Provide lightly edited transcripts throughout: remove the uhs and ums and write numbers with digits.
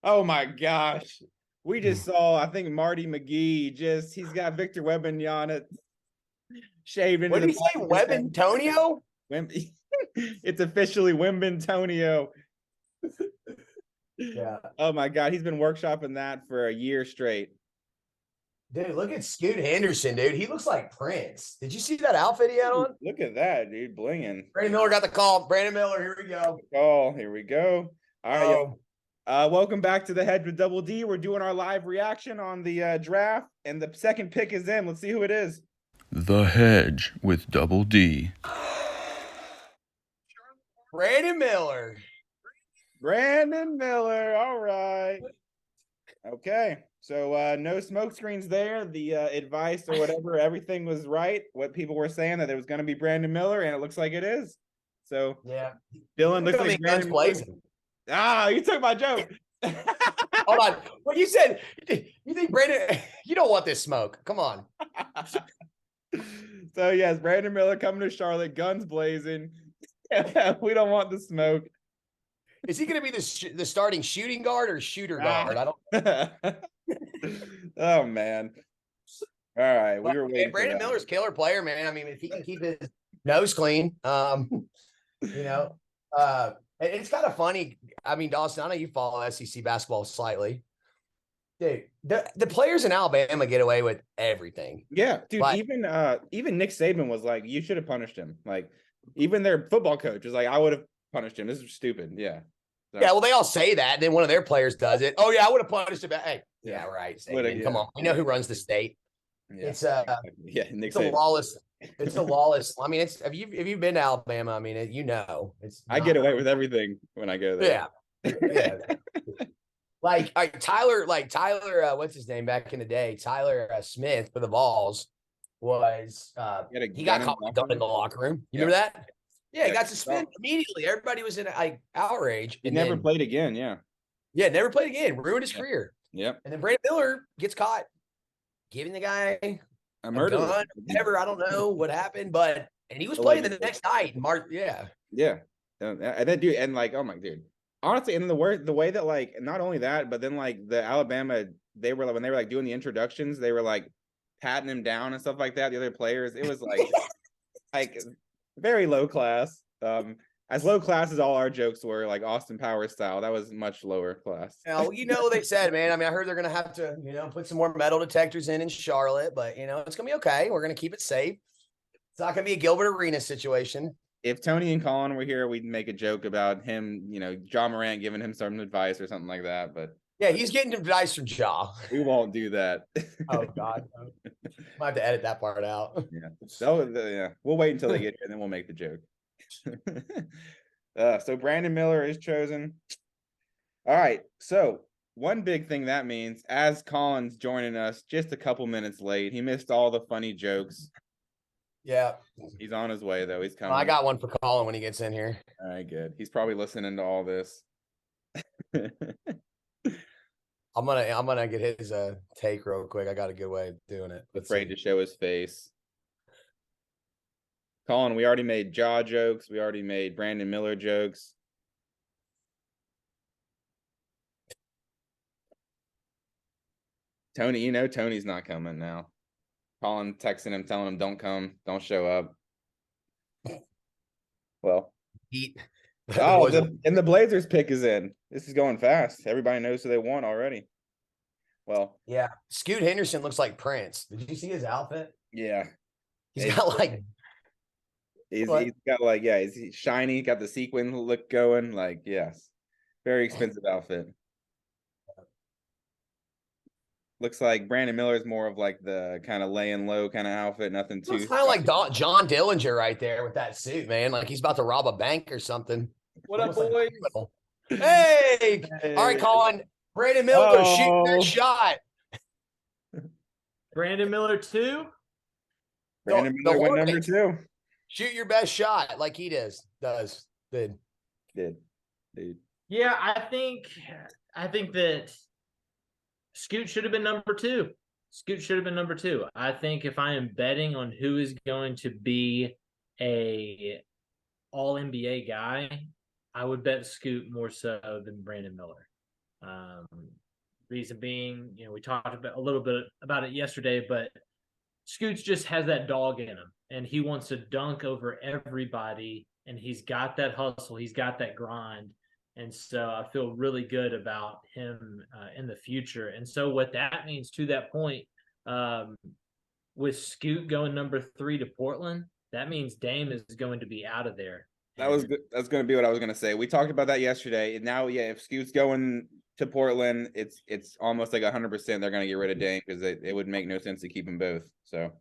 Oh my gosh. We just saw, I think Marty McGee he's got Victor Wembanyama shaved into What the did he back say? of his Web head. Antonio? It's officially Wembantonio. Yeah. Oh my God. He's been workshopping that for a year straight. Dude, look at Scoot Henderson, dude. He looks like Prince. Did you see that outfit he had on? Look at that, dude. Blinging. Brandon Miller got the call. Brandon Miller, here we go. Oh, here we go. All right, yo. Oh, Welcome back to the Hedge with Double D. We're doing our live reaction on the draft, and the second pick is in. Let's see who it is. The Hedge with Double D. Brandon Miller. Brandon Miller. All right. Okay. So no smoke screens there. The advice or whatever, everything was right. What people were saying that it was going to be Brandon Miller, and it looks like it is. So Yeah. Dylan looks like Guns Brandon Miller. blazing. Ah, you took my joke. Hold on. What you said, you think Brandon, you don't want this smoke. Come on. So yes, Brandon Miller coming to Charlotte, guns blazing. We don't want the smoke. Is he going to be the starting shooting guard or shooter guard? I don't. Oh man. All right, we were waiting. Brandon Miller's killer player, man. I mean, if he can keep his nose clean, you know, it's kind of funny. I mean, Dawson, I know you follow SEC basketball slightly. Dude, the players in Alabama get away with everything. Yeah, dude. Like, even Nick Saban was like, "You should have punished him." Like, even their football coach was like, "I would have punished him. This is stupid." Yeah. So, yeah, well, they all say that. And then one of their players does it. Oh yeah, I would have punished him. Hey, yeah, right. Saban, come on, we know who runs the state. Yeah. It's yeah, Nick it's a Saban. lawless. It's a lawless. I mean, it's have you been to Alabama? I mean, it's. I get away with everything when I go there. Yeah, yeah. Like Tyler, what's his name back in the day? Tyler Smith for the Vols was he got caught with a gun in the locker room. You remember that? Yeah, he got suspended immediately. Everybody was in like outrage. He never played again. Yeah. Yeah, never played again. Ruined his career. Yep. And then Brandon Miller gets caught giving the guy a gun, whatever. I don't know what happened, and he was playing the next night. Yeah. And then dude, and like, oh my dude. Honestly, and the way that like not only that, but then like the Alabama, they were like when they were like doing the introductions, they were like patting him down and stuff like that. The other players, it was like like very low class. As low class as all our jokes were, like Austin Powers style, that was much lower class. Now, they said, man. I mean, I heard they're gonna have to, put some more metal detectors in Charlotte, but it's gonna be okay. We're gonna keep it safe. It's not gonna be a Gilbert Arenas situation. If Tony and Colin were here, we'd make a joke about him, Ja Morant giving him some advice or something like that. But yeah, he's getting advice from Ja. We won't do that. Oh God, might have to edit that part out. Yeah, yeah. We'll wait until they get here, and then we'll make the joke. So Brandon Miller is chosen. All right. So one big thing that means, as Colin's joining us just a couple minutes late, he missed all the funny jokes. Yeah. He's on his way though. He's coming. Well, I got one for Colin when he gets in here. All right, good. He's probably listening to all this. I'm gonna get his take real quick. I got a good way of doing it. Afraid to show his face. Colin, we already made Ja jokes. We already made Brandon Miller jokes. Tony, Tony's not coming now. Colin texting him, telling him, don't come, don't show up. Well. And the Blazers pick is in. This is going fast. Everybody knows who they want already. Well. Yeah. Scoot Henderson looks like Prince. Did you see his outfit? Yeah. He's got like. He's got like, yeah, he's shiny, got the sequin look going. Like, yes. Very expensive outfit. Looks like Brandon Miller is more of like the kind of laying low kind of outfit, nothing too. It's kind of like John Dillinger right there with that suit, man. Like he's about to rob a bank or something. What up, boys? Hey! All right, Colin. Brandon Miller shooting that shot. Brandon Miller 2? Brandon Miller went number 2. Shoot your best shot like he did. Yeah, I think that Scoot should have been number 2. Scoot should have been number 2. I think if I am betting on who is going to be a all NBA guy, I would bet Scoot more so than Brandon Miller. Reason being, we talked about a little bit about it yesterday, but Scoots just has that dog in him, and he wants to dunk over everybody, and he's got that hustle, he's got that grind, and so I feel really good about him in the future. And so what that means to that point, with Scoot going number 3 to Portland, that means Dame is going to be out of there. That was good. That's going to be what I was going to say. We talked about that yesterday. And now, yeah, if Scoot's going to Portland, it's almost like 100% they're going to get rid of Dame because it would make no sense to keep them both. So,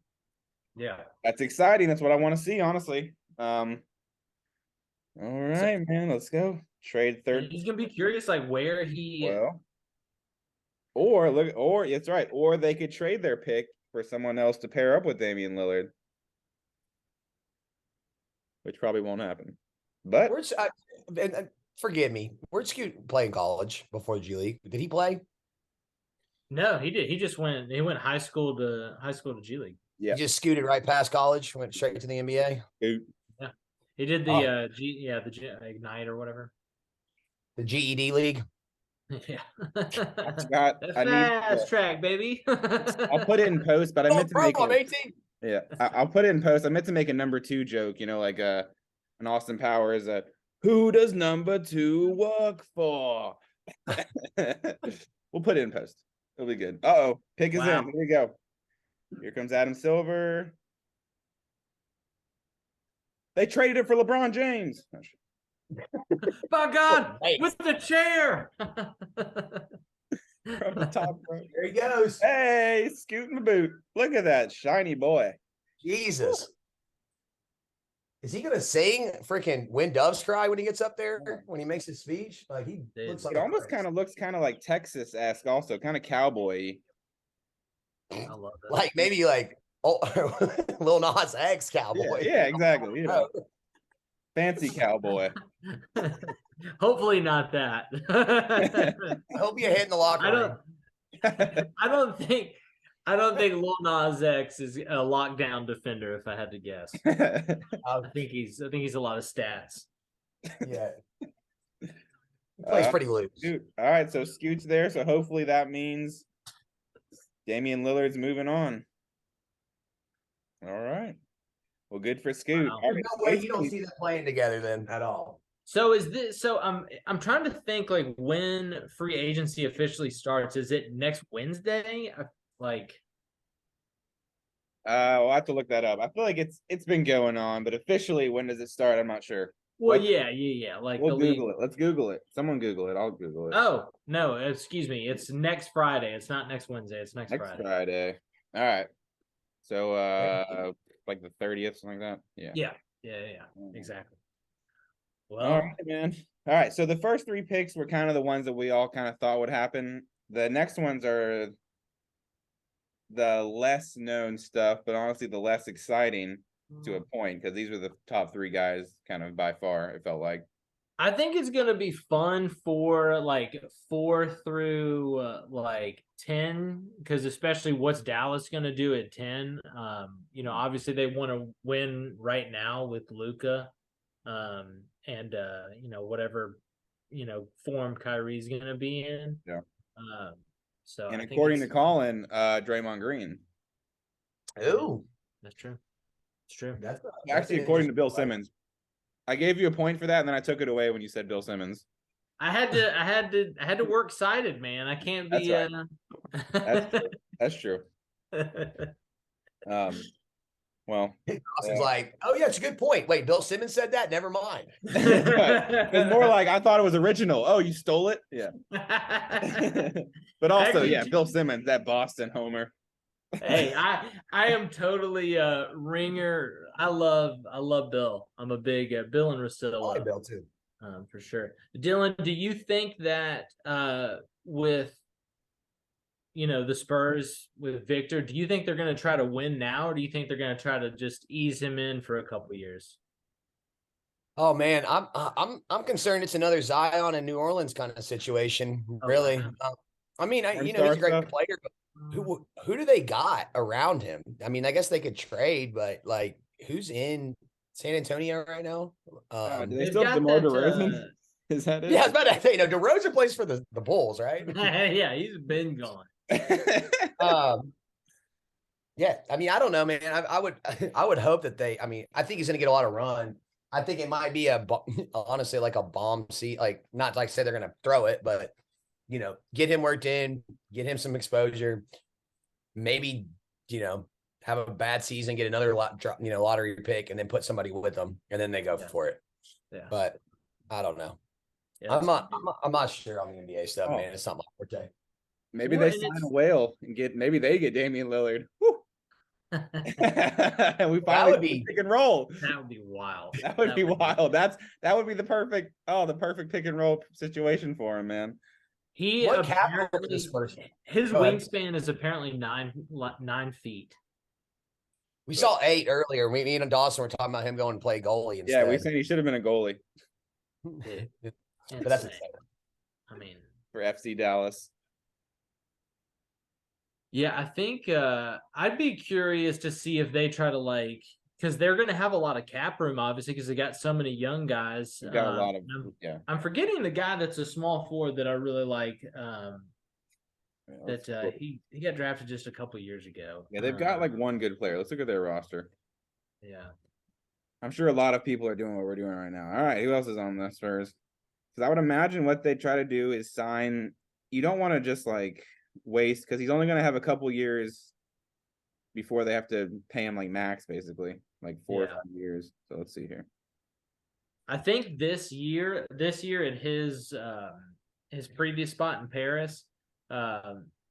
yeah, that's exciting. That's what I want to see, honestly. All right, man, let's go trade third. He's gonna be curious, like where he. Well, or it's right, or they could trade their pick for someone else to pair up with Damian Lillard, which probably won't happen. But forgive me, where'd Scoot play in college before G League? Did he play? No, he did. He just went. He went high school to G League. Yeah, he just scooted right past college, went straight to the NBA. Scoot. Yeah, he did the the Ignite or whatever. The GED league. Yeah, Scott, I fast track, baby. I'll put it in post, but I meant to make it. 18. Yeah, I'll put it in post. I meant to make a number 2 joke, like an Austin Powers. Who does number 2 work for? We'll put it in post. It'll be good. Uh-oh, pick is in. Here we go. Here comes Adam Silver. They traded it for LeBron James. By God, with the chair. From the top, bro. There he goes. Hey, scooting the boot. Look at that shiny boy. Jesus. Is he gonna sing freaking "When Doves Cry" when he gets up there when he makes his speech? Like he looks like it almost kind of looks like Texas-esque, also kind of cowboy. I love that. Like maybe like Lil Nas X cowboy. Yeah, exactly. Fancy cowboy. Hopefully not that. I hope you're hitting the locker room. I don't think Lil Nas X is a lockdown defender. If I had to guess, I think he's a lot of stats. Yeah, he plays pretty loose. Dude. All right, so Scoot's there, so hopefully that means Damian Lillard's moving on. All right. Well, good for Scoot. Wow. There's no way you don't see them playing together then at all. So is this? So I'm trying to think like when free agency officially starts. Is it next Wednesday? Like, we'll have to look that up. I feel like it's been going on, but officially, when does it start? I'm not sure. Well, yeah. Like we'll Google it. Let's Google it. Someone Google it. I'll Google it. Oh no, excuse me. It's next Friday. It's not next Wednesday. It's next Friday. All right. So like the 30th, something like that. Yeah. Exactly. Well, all right, man. All right. So the first 3 picks were kind of the ones that we all kind of thought would happen. The next ones are the less known stuff, but honestly the less exciting to a point, because these were the top 3 guys kind of by far, it felt like. I think it's going to be fun for like 4 through like 10, because especially what's Dallas going to do at 10. Obviously they want to win right now with Luka, and whatever form Kyrie's going to be in. Yeah. So and according to Colin, Draymond Green. Oh, that's true. It's true. That's actually according to Bill Simmons. I gave you a point for that, and then I took it away when you said Bill Simmons. I had to work cited, man. I can't be. That's true. Well, Austin's like, oh yeah, it's a good point. Wait, Bill Simmons said that. Never mind. It's more like I thought it was original. Oh, you stole it? Yeah. But also, Bill Simmons, that Boston homer. Hey, I am totally ringer. I love Bill. I'm a big Bill and Russillo. I like Bill too. For sure. Dylan, do you think that with the Spurs with Victor, do you think they're going to try to win now, or do you think they're going to try to just ease him in for a couple of years? Oh man, I'm concerned it's another Zion in New Orleans kind of situation. Really, he's a great player, but who do they got around him? I mean, I guess they could trade, but like, who's in San Antonio right now? Do they still have DeMar DeRozan? Is that it? Yeah, I was about to say, DeRozan plays for the Bulls, right? Yeah, he's been gone. Yeah, I mean, I don't know, man. I would hope that I think he's going to get a lot of run. I think it might be honestly like a bomb seat, like not like say they're going to throw it, but get him worked in, get him some exposure, maybe, have a bad season, get another lottery pick, and then put somebody with them, and then they go for it. Yeah. But I don't know. Yeah, I'm not sure on the NBA stuff, man. It's not my forte. Maybe they sign a whale and maybe they get Damian Lillard. Woo. And we finally pick and roll. That would be wild. That would be wild. That would be the perfect pick and roll situation for him, man. What capital is this person? His wingspan is apparently 9 feet. We saw 8 earlier. Me and Dawson were talking about him going to play goalie instead. Yeah, we said he should have been a goalie. But that's insane. I mean, for FC Dallas. Yeah, I think I'd be curious to see if they try to because they're going to have a lot of cap room, obviously, because they got so many young guys. Got a lot of I'm forgetting the guy that's a small forward that I really like. He got drafted just a couple years ago. Yeah, they've got one good player. Let's look at their roster. Yeah, I'm sure a lot of people are doing what we're doing right now. All right, who else is on the Spurs? Because I would imagine what they try to do is sign. You don't want to just waste, because he's only going to have a couple years before they have to pay him max, basically 4 or 5 years. So let's see here. I think this year at his previous spot in Paris,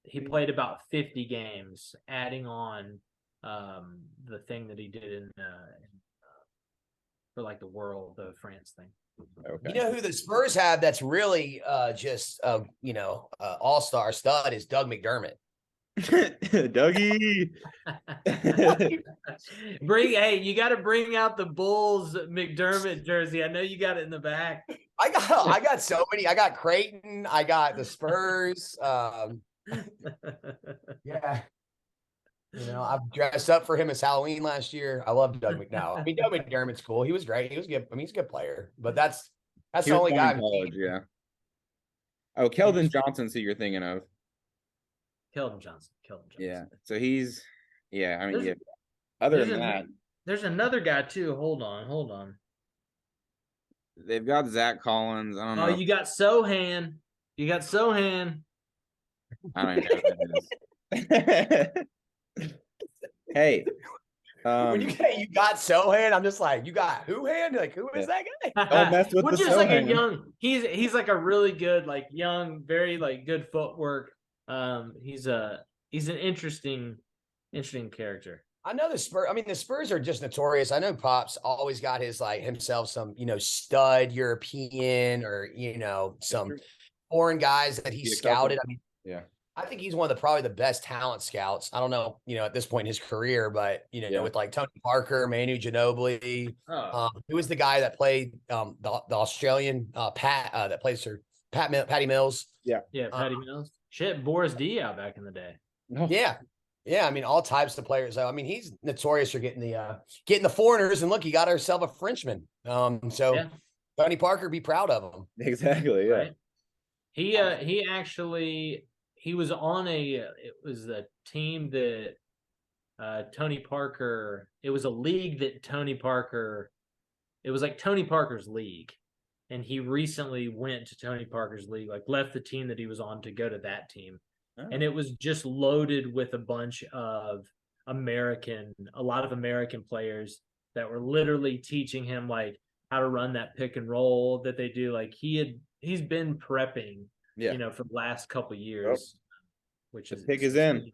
he played about 50 games, adding on the thing that he did for the World of France thing. Okay. You know who the Spurs have that's really just all-star stud is Doug McDermott. Dougie. You got to bring out the Bulls McDermott jersey. I know you got it in the back. I got so many. I got Creighton. I got the Spurs. Yeah. I've dressed up for him as Halloween last year. I love Doug McDermott. I mean, Doug McDermott's cool. He was great. He was good. I mean, he's a good player, but that's the only guy. College, yeah. Oh, Keldon Johnson's who you're thinking of. Keldon Johnson. Yeah. So he's, I mean, other than that. There's another guy too. Hold on. They've got Zach Collins. I don't know. Oh, you got Sohan. I don't even know who that is. Hey, when you say you got Sohan, I'm just like, you got who hand? Who is that guy? Don't mess with the Sohan. He's a really good, young, very good footwork. He's an interesting character. I know the Spurs. I mean, the Spurs are just notorious. I know Pop's always got his himself some stud European or some foreign guys that he scouted. I mean, yeah. I think he's one of probably the best talent scouts. I don't know, at this point in his career, but with Tony Parker, Manu Ginobili, who was the guy that played the Australian Pat that plays for Patty Mills. Yeah, Patty Mills. Shit, Boris Diaw back in the day. Yeah. I mean, all types of players. So I mean, he's notorious for getting the foreigners. And look, he got ourselves a Frenchman. Tony Parker, be proud of him. Exactly. Yeah. Right? He actually. He was on it was a team that Tony Parker, it was a league that Tony Parker, it was Tony Parker's league. And he recently went to Tony Parker's league, left the team that he was on to go to that team. Oh. And it was just loaded with a bunch of a lot of American players that were literally teaching him how to run that pick and roll that they do. He's been prepping. For the last couple of years, which the pick is in.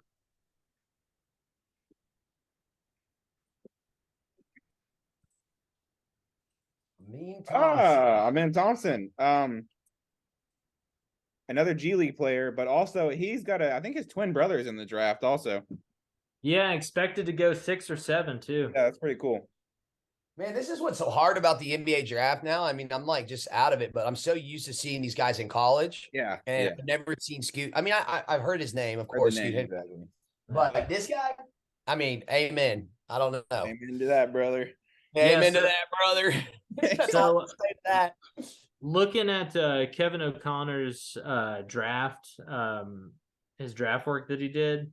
Amin Thompson. Another G League player, but also he's got I think his twin brother's in the draft also. Yeah, expected to go 6 or 7 too. Yeah, that's pretty cool. Man, this is what's so hard about the NBA draft now. I mean, I'm just out of it, but I'm so used to seeing these guys in college. Yeah. And I've never seen Scoot. I mean, I've heard his name, of course. Exactly. But this guy, I mean, amen. I don't know. Amen to that, brother. Amen to that, brother. So Looking at Kevin O'Connor's draft, his draft work that he did,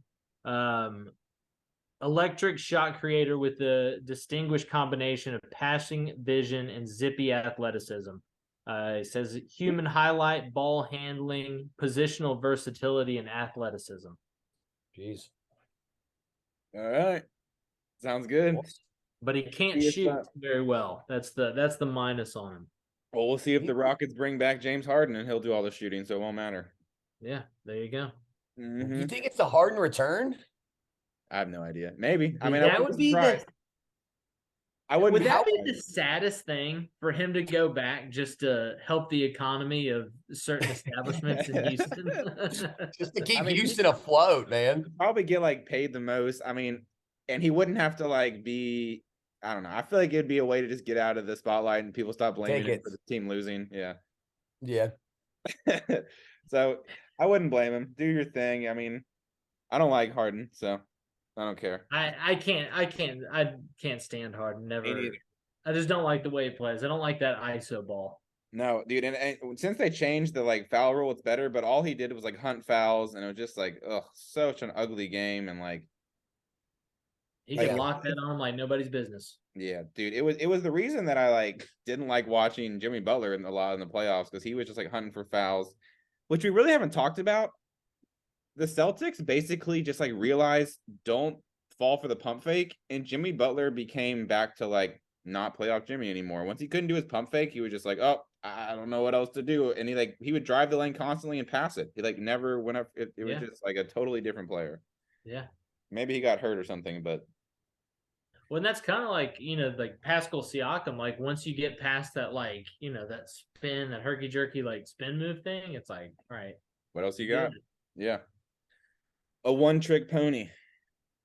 electric shot creator with the distinguished combination of passing vision and zippy athleticism. It says human highlight, ball handling, positional versatility, and athleticism. Jeez. All right. Sounds good. But he can't shoot very well. That's the minus on him. Well, we'll see if the Rockets bring back James Harden and he'll do all the shooting, so it won't matter. Yeah, there you go. You think it's the Harden return? I have no idea. Maybe. I mean, that would be the. I wouldn't. Would that be the saddest thing for him to go back just to help the economy of certain establishments in Houston? Just to keep Houston afloat, man. Probably get like paid the most. I mean, and he wouldn't have to like be. I don't know. I feel like it'd be a way to just get out of the spotlight and people stop blaming him for the team losing. Yeah. Yeah. So I wouldn't blame him. Do your thing. I mean, I don't like Harden, so I don't care. I can't stand Harden. Never. I just don't like the way he plays. I don't like that ISO ball. No, dude, and since they changed the like foul rule, it's better. But all he did was like hunt fouls, and it was just like, such an ugly game, and like he could lock that on like nobody's business. Yeah, dude, it was the reason that I like didn't like watching Jimmy Butler a lot in the playoffs because he was just like hunting for fouls, which we really haven't talked about. The Celtics basically just like realized don't fall for the pump fake, and Jimmy Butler became back to like not playoff Jimmy anymore. Once he couldn't do his pump fake, he was just like, oh, I don't know what else to do, and he would drive the lane constantly and pass it. He like never went up. It was just like a totally different player. Yeah, maybe he got hurt or something, but. Well, and that's kind of like, like Pascal Siakam, like once you get past that, like, that spin, that herky-jerky, like spin move thing, it's like, all right. What else you got? Yeah. A one-trick pony.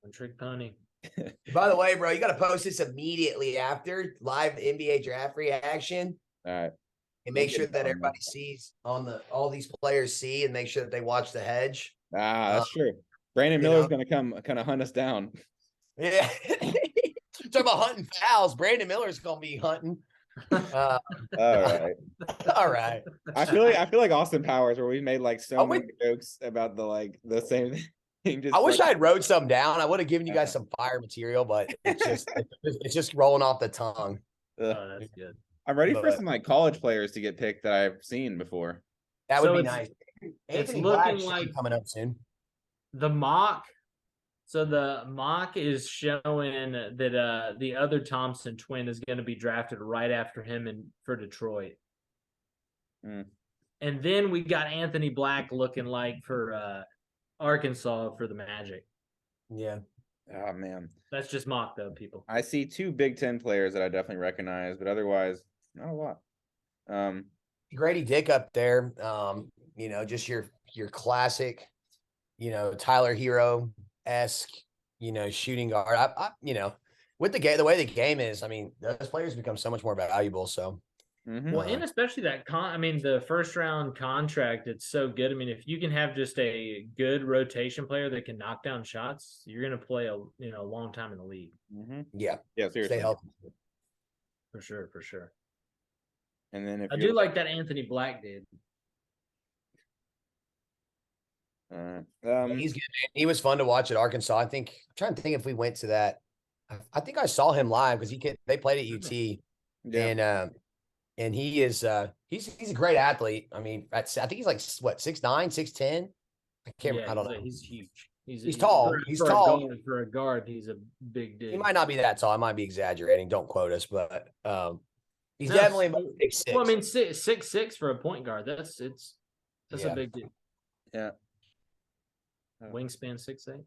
One-trick pony. By the way, bro, you got to post this immediately after live NBA draft reaction. All right. And make sure that everybody sees all these players see and make sure that they watch the hedge. That's true. Brandon Miller's going to come kind of hunt us down. Yeah. Talk about hunting fouls. Brandon Miller's gonna be hunting. All right. All right. I feel like Austin Powers, where we made like so many jokes about the same thing. I wish I had wrote some down. I would have given you guys some fire material, but it's just rolling off the tongue. Oh, that's good. I'm ready for some like college players to get picked that I've seen before. That would be nice. It's looking like coming up soon. The mock. So the mock is showing that the other Thompson twin is going to be drafted right after him for Detroit. And then we got Anthony Black looking like for Arkansas for the Magic. Yeah. Oh, man. That's just mock, though, people. I see 2 Big Ten players that I definitely recognize, but otherwise, not a lot. Grady Dick up there, just your classic, Tyler Hero-esque, shooting guard. I with the way the game is, I mean, those players become so much more valuable. So, well, and especially the first round contract, it's so good. I mean, if you can have just a good rotation player that can knock down shots, you're going to play a long time in the league. Yeah, seriously, stay healthy. For sure. And then I do like that Anthony Black did. He's good, man. He was fun to watch at Arkansas. I'm trying to think if we went to that. I think I saw him live because they played at UT, and he is he's a great athlete. I mean, I think he's like what 6'9", 6'10". I can't. I don't know. He's huge. He's tall. He's tall for a guard. He's a big dude. He might not be that tall. I might be exaggerating. Don't quote us, but he's definitely about 6'6". Well, I mean, 6'6" for a point guard. That's a big dude. Yeah. Wingspan 6'8".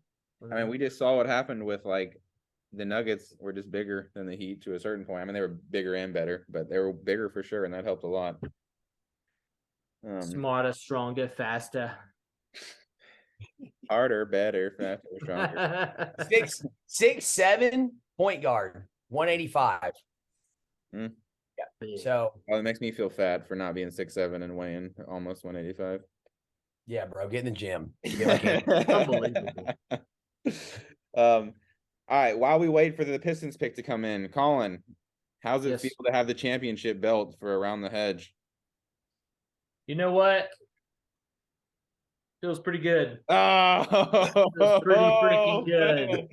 I mean, we just saw what happened with like the Nuggets were just bigger than the Heat to a certain point. I mean, they were bigger and better, but they were bigger for sure, and that helped a lot. Smarter, stronger, faster, harder, better, faster, stronger. 6'7" point guard, 185. Yeah. So it makes me feel fat for not being 6'7" and weighing almost 185. Yeah, bro, get in the gym. Unbelievable. All right, while we wait for the Pistons pick to come in, Colin, how's it feel to have the championship belt for Around the Hedge? You know what? Feels pretty good. Oh, Feels pretty freaking good.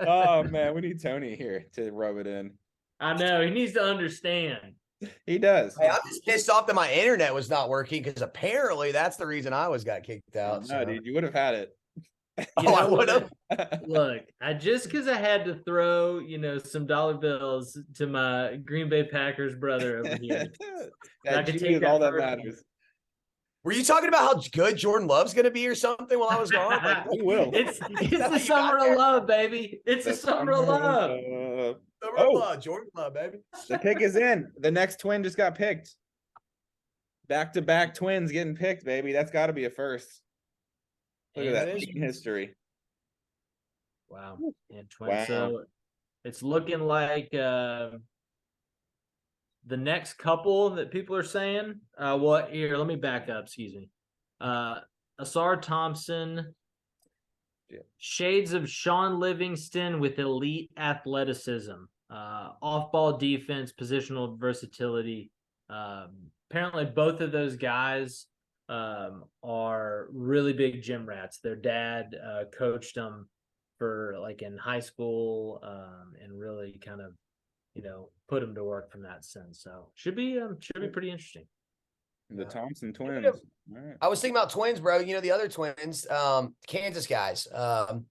Oh man, we need Tony here to rub it in. I know he needs to understand. He does. Hey, I'm just pissed off that my internet was not working because apparently that's the reason I got kicked out. No, So. dude, you would have had it. Oh, I would have. Look, just because I had to throw, some dollar bills to my Green Bay Packers brother over here. That G is all that matters. Were you talking about how good Jordan Love's going to be or something while I was gone? Like, He will. It's the summer of love, baby. It's the summer of love. Summer of love, Jordan Love, baby. The pick is in. The next twin just got picked. Back-to-back twins getting picked, baby. That's got to be a first. Look at that in history. Wow. And twins. Wow. So it's looking like the next couple that people are saying. Here, let me back up. Excuse me. Asar Thompson. Yeah. Shades of Sean Livingston with elite athleticism, off-ball defense, positional versatility. Apparently, both of those guys are really big gym rats. Their dad coached them for in high school and really kind of put them to work from that sense. So should be pretty interesting. The Thompson twins. All right. I was thinking about twins, bro. The other twins, Kansas guys. The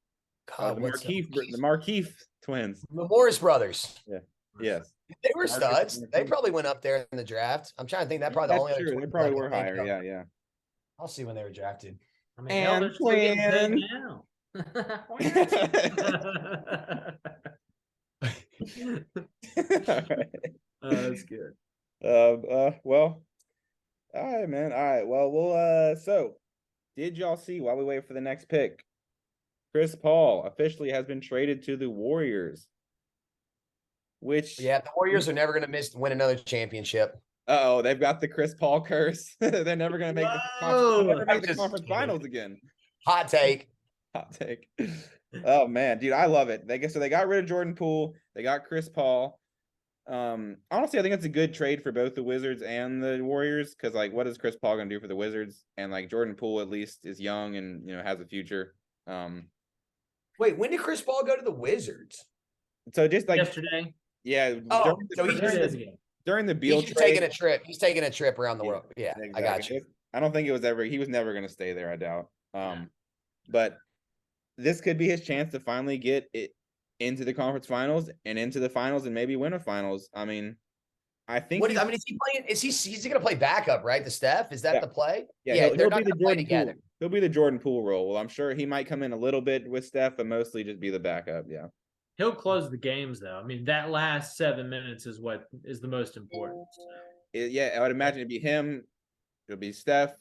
Markeith twins. The Morris brothers. Yeah. Yes. They were studs. They probably went up there in the draft. I'm trying to think. That probably the only other. They probably were higher. Yeah, yeah. I'll see when they were drafted. I mean, hell, they're still getting paid now. That's good. Well, all right, man. All right. Well, so did y'all see while we wait for the next pick? Chris Paul officially has been traded to the Warriors. Which the Warriors are never going to win another championship. They've got the Chris Paul curse. They're never going to make the conference finals again. Hot take. Hot take. Oh man, dude, I love it. They got rid of Jordan Poole. They got Chris Paul. Honestly, I think it's a good trade for both the Wizards and the Warriors because, what is Chris Paul going to do for the Wizards? And Jordan Poole at least is young and has a future. Wait, when did Chris Paul go to the Wizards? So just yesterday. Yeah. Oh, during the Beal trade. taking a trip. He's taking a trip around the world. Yeah, exactly. I got you. I don't think he was never going to stay there, I doubt. But this could be his chance to finally get it into the conference finals and into the finals and maybe win a finals. I mean, I think. Is he playing? He's going to play backup, right? To Steph? Is that the play? Yeah, he'll be the Jordan Poole. He'll be the Jordan Poole role. Well, I'm sure he might come in a little bit with Steph, but mostly just be the backup. Yeah. He'll close the games though. I mean, that last 7 minutes is what is the most important. I would imagine it'd be him. It'll be Steph,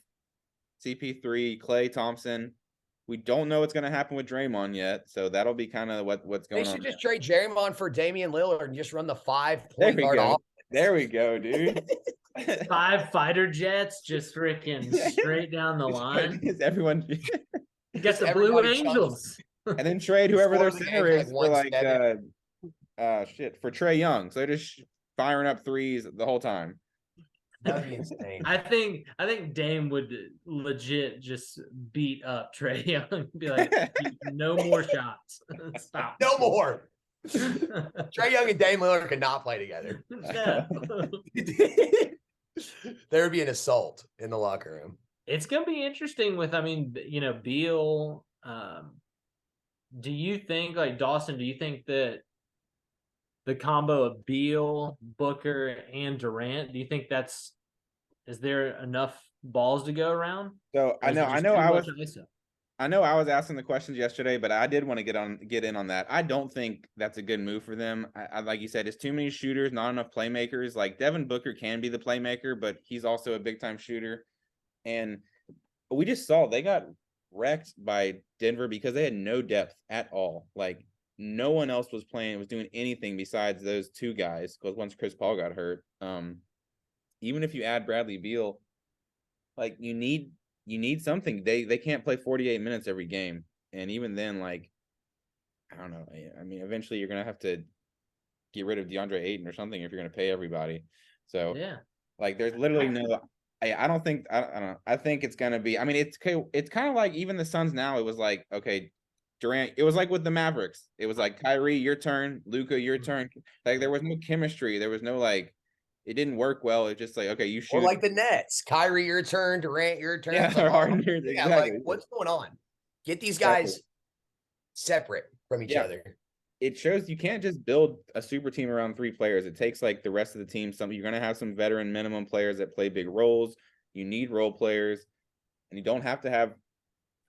CP3, Klay Thompson. We don't know what's going to happen with Draymond yet, so that'll be kind of what's going on. They should just trade Draymond for Damian Lillard and just run the 5-point guard off. There we go, dude. 5 fighter jets just freaking straight down the line. Everyone gets the Blue Angels. And then trade whoever their center is for for Trae Young. So they're just firing up threes the whole time. That'd be insane. I think Dame would legit just beat up Trae Young. Be like, no more shots. Stop. No more. Trae Young and Dame Lillard could not play together. Yeah. There would be an assault in the locker room. It's gonna be interesting with Beal. Do you think, Dawson, do you think that the combo of Beal, Booker, and Durant, do you think is there enough balls to go around? So I know I was asking the questions yesterday, but I did want to get in on that. I don't think that's a good move for them. I like you said, it's too many shooters, not enough playmakers. Devin Booker can be the playmaker, but he's also a big time shooter. And we just saw they got wrecked by Denver because they had no depth at all. No one else was doing anything besides those two guys. Because once Chris Paul got hurt, even if you add Bradley Beal, you need something. They can't play 48 minutes every game, and even then, I don't know. I mean, eventually you're gonna have to get rid of DeAndre Ayton or something if you're gonna pay everybody. So yeah. Like there's literally no. I don't think I don't know. I think it's gonna be. I mean, it's kind of like even the Suns now. It was like okay, Durant. It was like with the Mavericks. It was like Kyrie, your turn. Luka, your turn. Like there was no chemistry. There was no like. It didn't work well. It's just like okay, you shoot. Or like the Nets, Kyrie, your turn. Durant, your turn. Yeah, It's like, Harden, yeah, exactly. like what's going on? Get these guys separate from each other. It shows you can't just build a super team around 3 players. It takes like the rest of the team. You're gonna have some veteran minimum players that play big roles. You need role players, and you don't have to have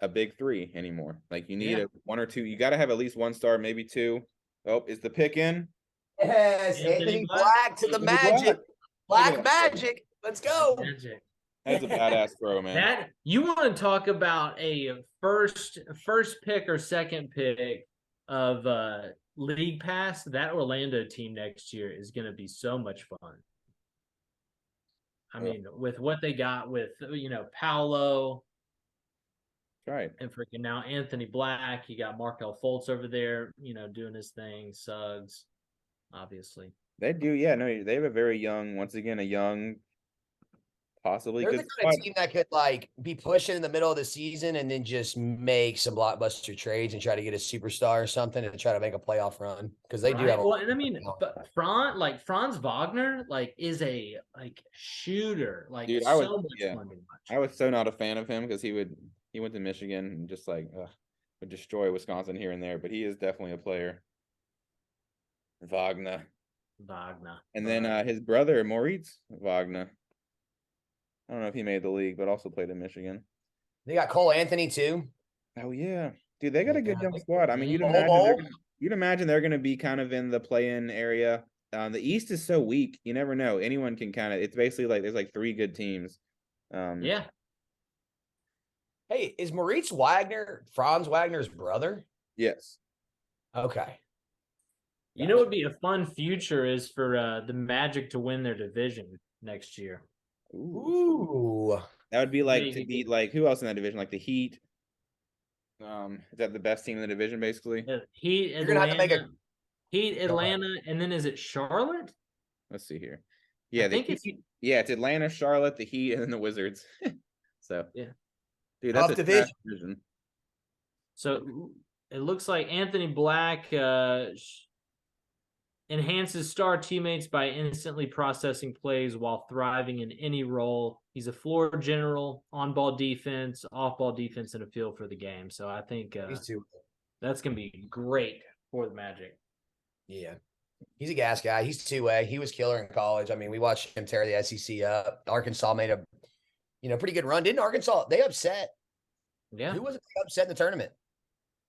a big 3 anymore. Like you need a 1 or 2. You got to have at least 1 star, maybe 2. Oh, is the pick in? Yes, Anthony Black to the Magic. Black Magic. Let's go. Magic. That's a badass throw, man. That you want to talk about a first pick or second pick of League Pass? That Orlando team next year is going to be so much fun. I mean, with what they got with Paolo, right, and freaking now Anthony Black, you got Markelle Fultz over there, doing his thing. Suggs, obviously. They do, yeah. No, they have a very young, once again, a young. Possibly they're the kind of team that could like be pushing in the middle of the season and then just make some blockbuster trades and try to get a superstar or something and try to make a playoff run because they do have. And I mean, but Franz Wagner is a shooter. Like, dude, I was so not a fan of him because he went to Michigan and just like would destroy Wisconsin here and there, but he is definitely a player. Wagner, and then his brother Moritz Wagner. I don't know if he made the league, but also played in Michigan. They got Cole Anthony too. Oh yeah, dude, they got a good young squad. I mean, you'd imagine they're going to be kind of in the play-in area. The East is so weak; you never know. Anyone can kind of. It's basically like there's like 3 good teams. Yeah. Hey, is Moritz Wagner Franz Wagner's brother? Yes. Okay. You know what would be a fun future is for the Magic to win their division next year. Ooh. That would be like to beat like who else in that division? Like the Heat. Is that the best team in the division basically? Heat, Atlanta, Atlanta, and then is it Charlotte? Let's see here. Yeah, it's Atlanta, Charlotte, the Heat, and then the Wizards. So yeah, dude, that's a division. So it looks like Anthony Black enhances star teammates by instantly processing plays while thriving in any role. He's a floor general, on-ball defense, off-ball defense, and a feel for the game. So I think that's going to be great for the Magic. Yeah. He's a gas guy. He's 2-way. He was killer in college. I mean, we watched him tear the SEC up. Arkansas made a pretty good run. Didn't Arkansas? They upset. Yeah. Who was it upset in the tournament?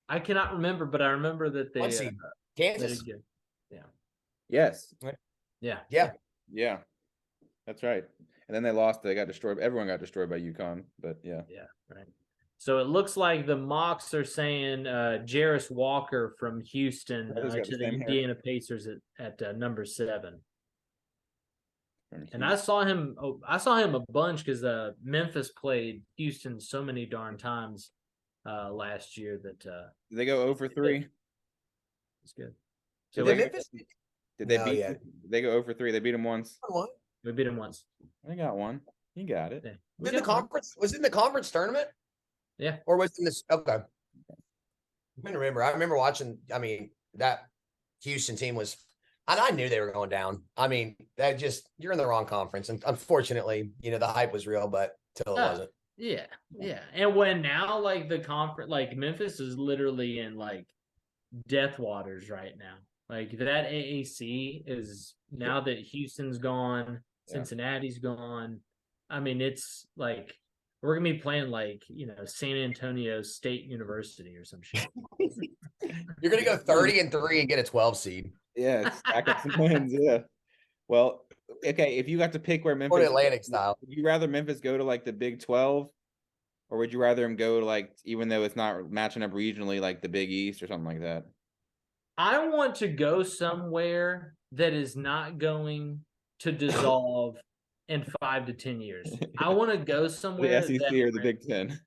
I cannot remember, but I remember that they Kansas. Yeah. Yes. Yeah. That's right. And then they lost. They got destroyed. Everyone got destroyed by UConn. But yeah. Yeah. Right. So it looks like the mocks are saying Jarris Walker from Houston to the Indiana Pacers at number 7. And I saw him a bunch because Memphis played Houston so many darn times last year that did they go 0 for 3? It's good. So Memphis? Did they beat? They go 0 for 3. They beat them once. We beat them once. They got one. You got it. Yeah. Was it in the conference tournament? Yeah. Or was it in this? Okay. I remember watching. I mean, that Houston team was, and I knew they were going down. I mean, you're in the wrong conference, and unfortunately, the hype was real, but till it wasn't. Yeah. And when now, like the conference, like Memphis is literally in like death waters right now. Like that AAC is now that Houston's gone, Cincinnati's gone. I mean, it's like we're gonna be playing like San Antonio State University or some shit. You're gonna go 30-3 and get a 12 seed. Yeah, stack up some wins. Yeah. Well, okay. If you got to pick where Memphis, Atlantic style, would you rather Memphis go to like the Big 12, or would you rather him go to like, even though it's not matching up regionally, like the Big East or something like that? I want to go somewhere that is not going to dissolve in 5 to 10 years. I want to go somewhere. The SEC or the Big 10?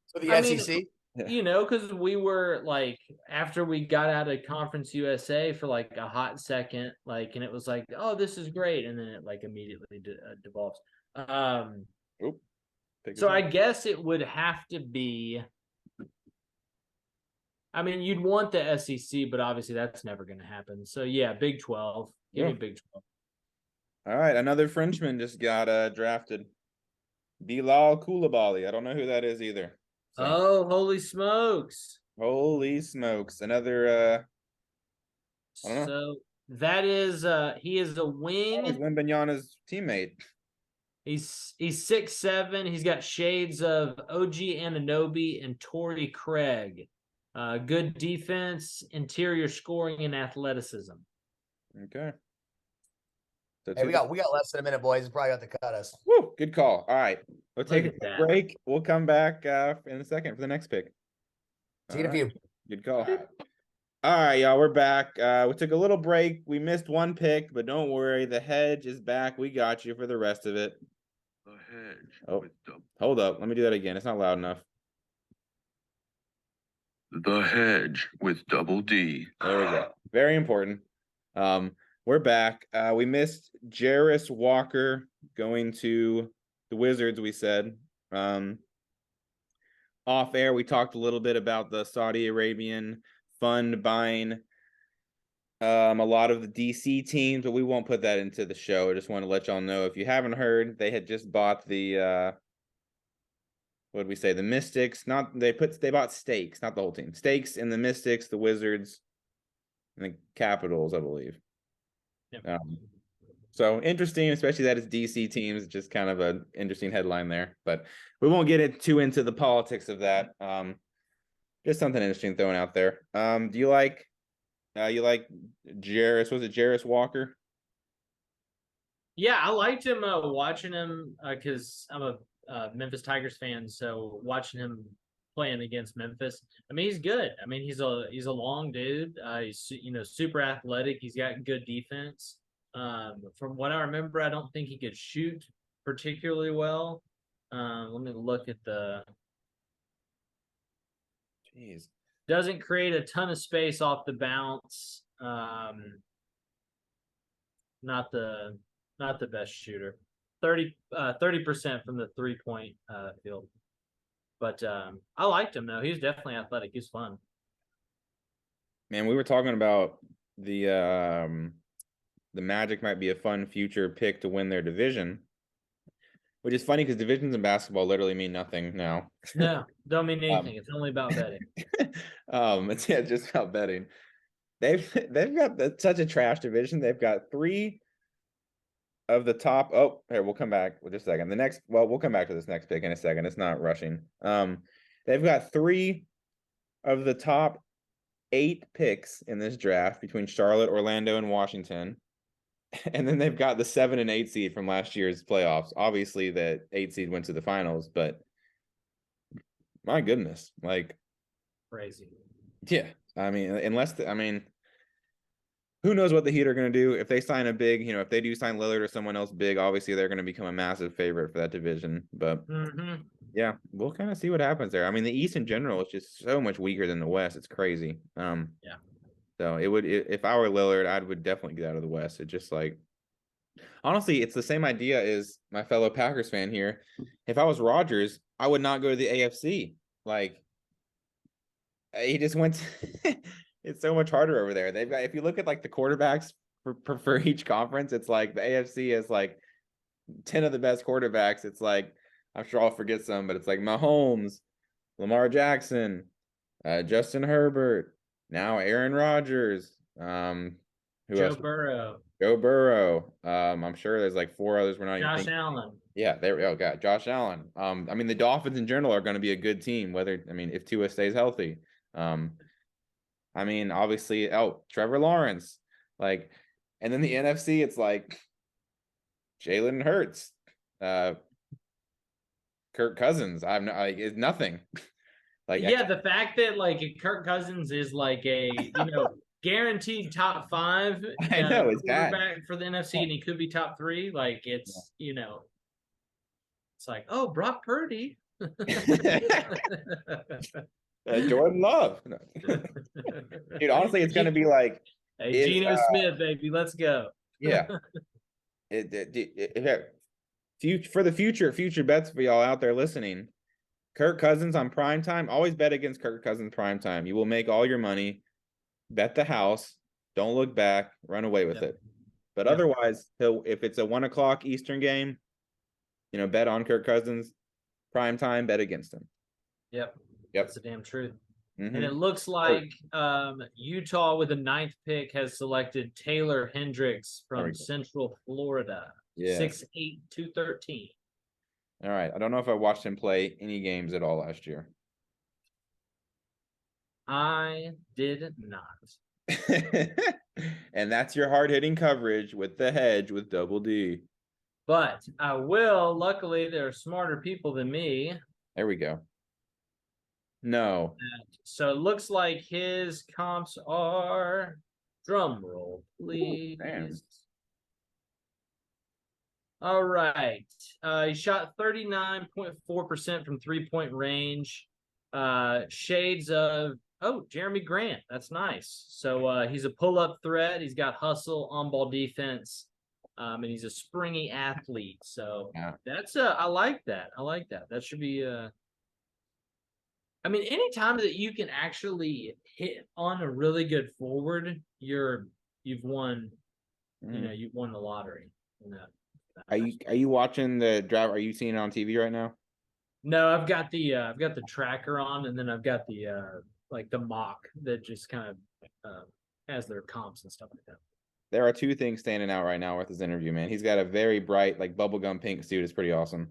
So the SEC? because we were like, after we got out of Conference USA for like a hot second, like, and it was like, oh, this is great, and then it like immediately devolves. Oop, so I guess it would have to be. I mean, you'd want the SEC, but obviously that's never going to happen. So yeah, Big 12. Give me Big 12. All right, another Frenchman just got drafted. Bilal Koulibaly. I don't know who that is either. So. Oh, holy smokes. Holy smokes. Another I don't know. So that is he is a wing. That was Wembanyama's teammate. He's 6'7". He's got shades of OG Anunoby and Torrey Craig. Good defense, interior scoring, and athleticism. Okay. So hey, we got less than a minute, boys. It's probably got to cut us. Woo, good call. All right. We'll take a break. We'll come back in a second for the next pick. See you in a few. Good call. All right, y'all. We're back. We took a little break. We missed one pick, but don't worry. The hedge is back. We got you for the rest of it. The hedge. Oh, hold up. Let me do that again. It's not loud enough. The hedge with Double D. There we go. Very important. We're back. We missed Jarace Walker going to the Wizards, we said. Off air, we talked a little bit about the Saudi Arabian fund buying a lot of the DC teams, but we won't put that into the show. I just want to let y'all know, if you haven't heard, they had just bought the what did we say? The Mystics. They bought stakes, not the whole team. Stakes in the Mystics, the Wizards, and the Capitals, I believe. Yep. So interesting, especially that it's DC teams. Just kind of an interesting headline there, but we won't get too into the politics of that. Just something interesting thrown out there. Do you like Jarace? Was it Jarace Walker? Yeah, I liked him watching him because I'm a Memphis Tigers fan, so watching him playing against Memphis, I mean, he's good. I mean, he's a long dude. He's super athletic. He's got good defense. From what I remember, I don't think he could shoot particularly well. Let me look at the. Jeez. Doesn't create a ton of space off the bounce. Not the best shooter. 30% from the 3-point field. But I liked him though. He's definitely athletic. He's fun. Man, we were talking about the Magic might be a fun future pick to win their division, which is funny because divisions in basketball literally mean nothing now. No, don't mean anything. It's only about betting. It's just about betting. They've got such a trash division. They've got 3 of the top. Oh, here, we'll come back with just a second. We'll come back to this next pick in a second. It's not rushing. They've got 3 of the top 8 picks in this draft between Charlotte, Orlando, and Washington. And then they've got the 7 and 8 seed from last year's playoffs. Obviously, that 8 seed went to the finals, but my goodness, like crazy. Yeah, I mean, who knows what the Heat are going to do if they sign a big, if they do sign Lillard or someone else big, obviously they're going to become a massive favorite for that division. But yeah, we'll kind of see what happens there. I mean, the East in general is just so much weaker than the West. It's crazy. Yeah. So if I were Lillard, I would definitely get out of the West. It just honestly, it's the same idea as my fellow Packers fan here. If I was Rodgers, I would not go to the AFC. He just went. It's so much harder over there. They've got, if you look at the quarterbacks for each conference, it's like the AFC is 10 of the best quarterbacks. It's I'm sure I'll forget some, but it's Mahomes, Lamar Jackson, Justin Herbert, now Aaron Rodgers, Joe Burrow. I'm sure there's 4 others we're not even thinking. Josh Allen. Yeah, there we go. Josh Allen. I mean, the Dolphins in general are going to be a good team, if Tua stays healthy. I mean, obviously, Trevor Lawrence, and then the NFC, it's Jalen Hurts, Kirk Cousins. It's nothing. The fact that Kirk Cousins is a guaranteed top 5. I know it's quarterback for the NFC, and he could be top 3. It's it's Brock Purdy. Jordan Love. No. Dude, honestly, it's gonna be like, Hey, is, Geno Smith, baby, let's go. yeah. For the future bets for y'all out there listening. Kirk Cousins on prime time. Always bet against Kirk Cousins prime time. You will make all your money. Bet the house. Don't look back. Run away with it. But otherwise, if it's a 1 o'clock Eastern game, bet on Kirk Cousins. Prime time, bet against him. Yep. That's the damn truth. Mm-hmm. And it looks like Utah with the 9th pick has selected Taylor Hendricks from Central Florida. Yeah. 6'8", 213. All right. I don't know if I watched him play any games at all last year. I did not. And that's your hard-hitting coverage with the hedge with Double D. But I will. Luckily, there are smarter people than me. There we go. No. So it looks like his comps are, drum roll, please. Damn. All right. He shot 39.4% from 3-point range. Shades of, Jeremy Grant. That's nice. So he's a pull-up threat. He's got hustle, on-ball defense, and he's a springy athlete. So that's I like that. I like that. That should be I mean, anytime that you can actually hit on a really good forward, you've won. You've won the lottery. Are you watching the drive? Are you seeing it on TV right now? No, I've got the tracker on, and then I've got the like the mock that just kind of has their comps and stuff like that. There are two things standing out right now with his interview, man. He's got a very bright, like bubblegum pink suit. It's pretty awesome.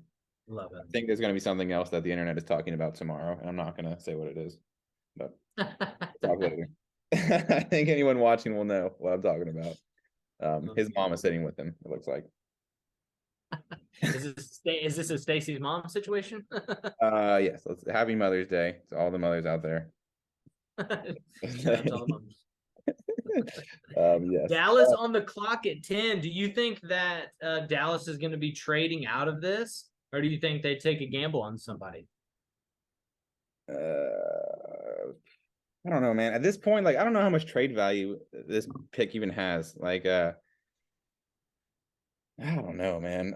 Love it. I think there's going to be something else that the internet is talking about tomorrow, and I'm not going to say what it is, but talk later. I think anyone watching will know what I'm talking about. His mom is sitting with him, it looks like. Is this a Stacy's mom situation? Yes. Happy Mother's Day to all the mothers out there. Yes. Dallas on the clock at 10. Do you think that Dallas is going to be trading out of this? Or do you think they take a gamble on somebody? I don't know, man. At this point, like, I don't know how much trade value this pick even has. Like, I don't know, man.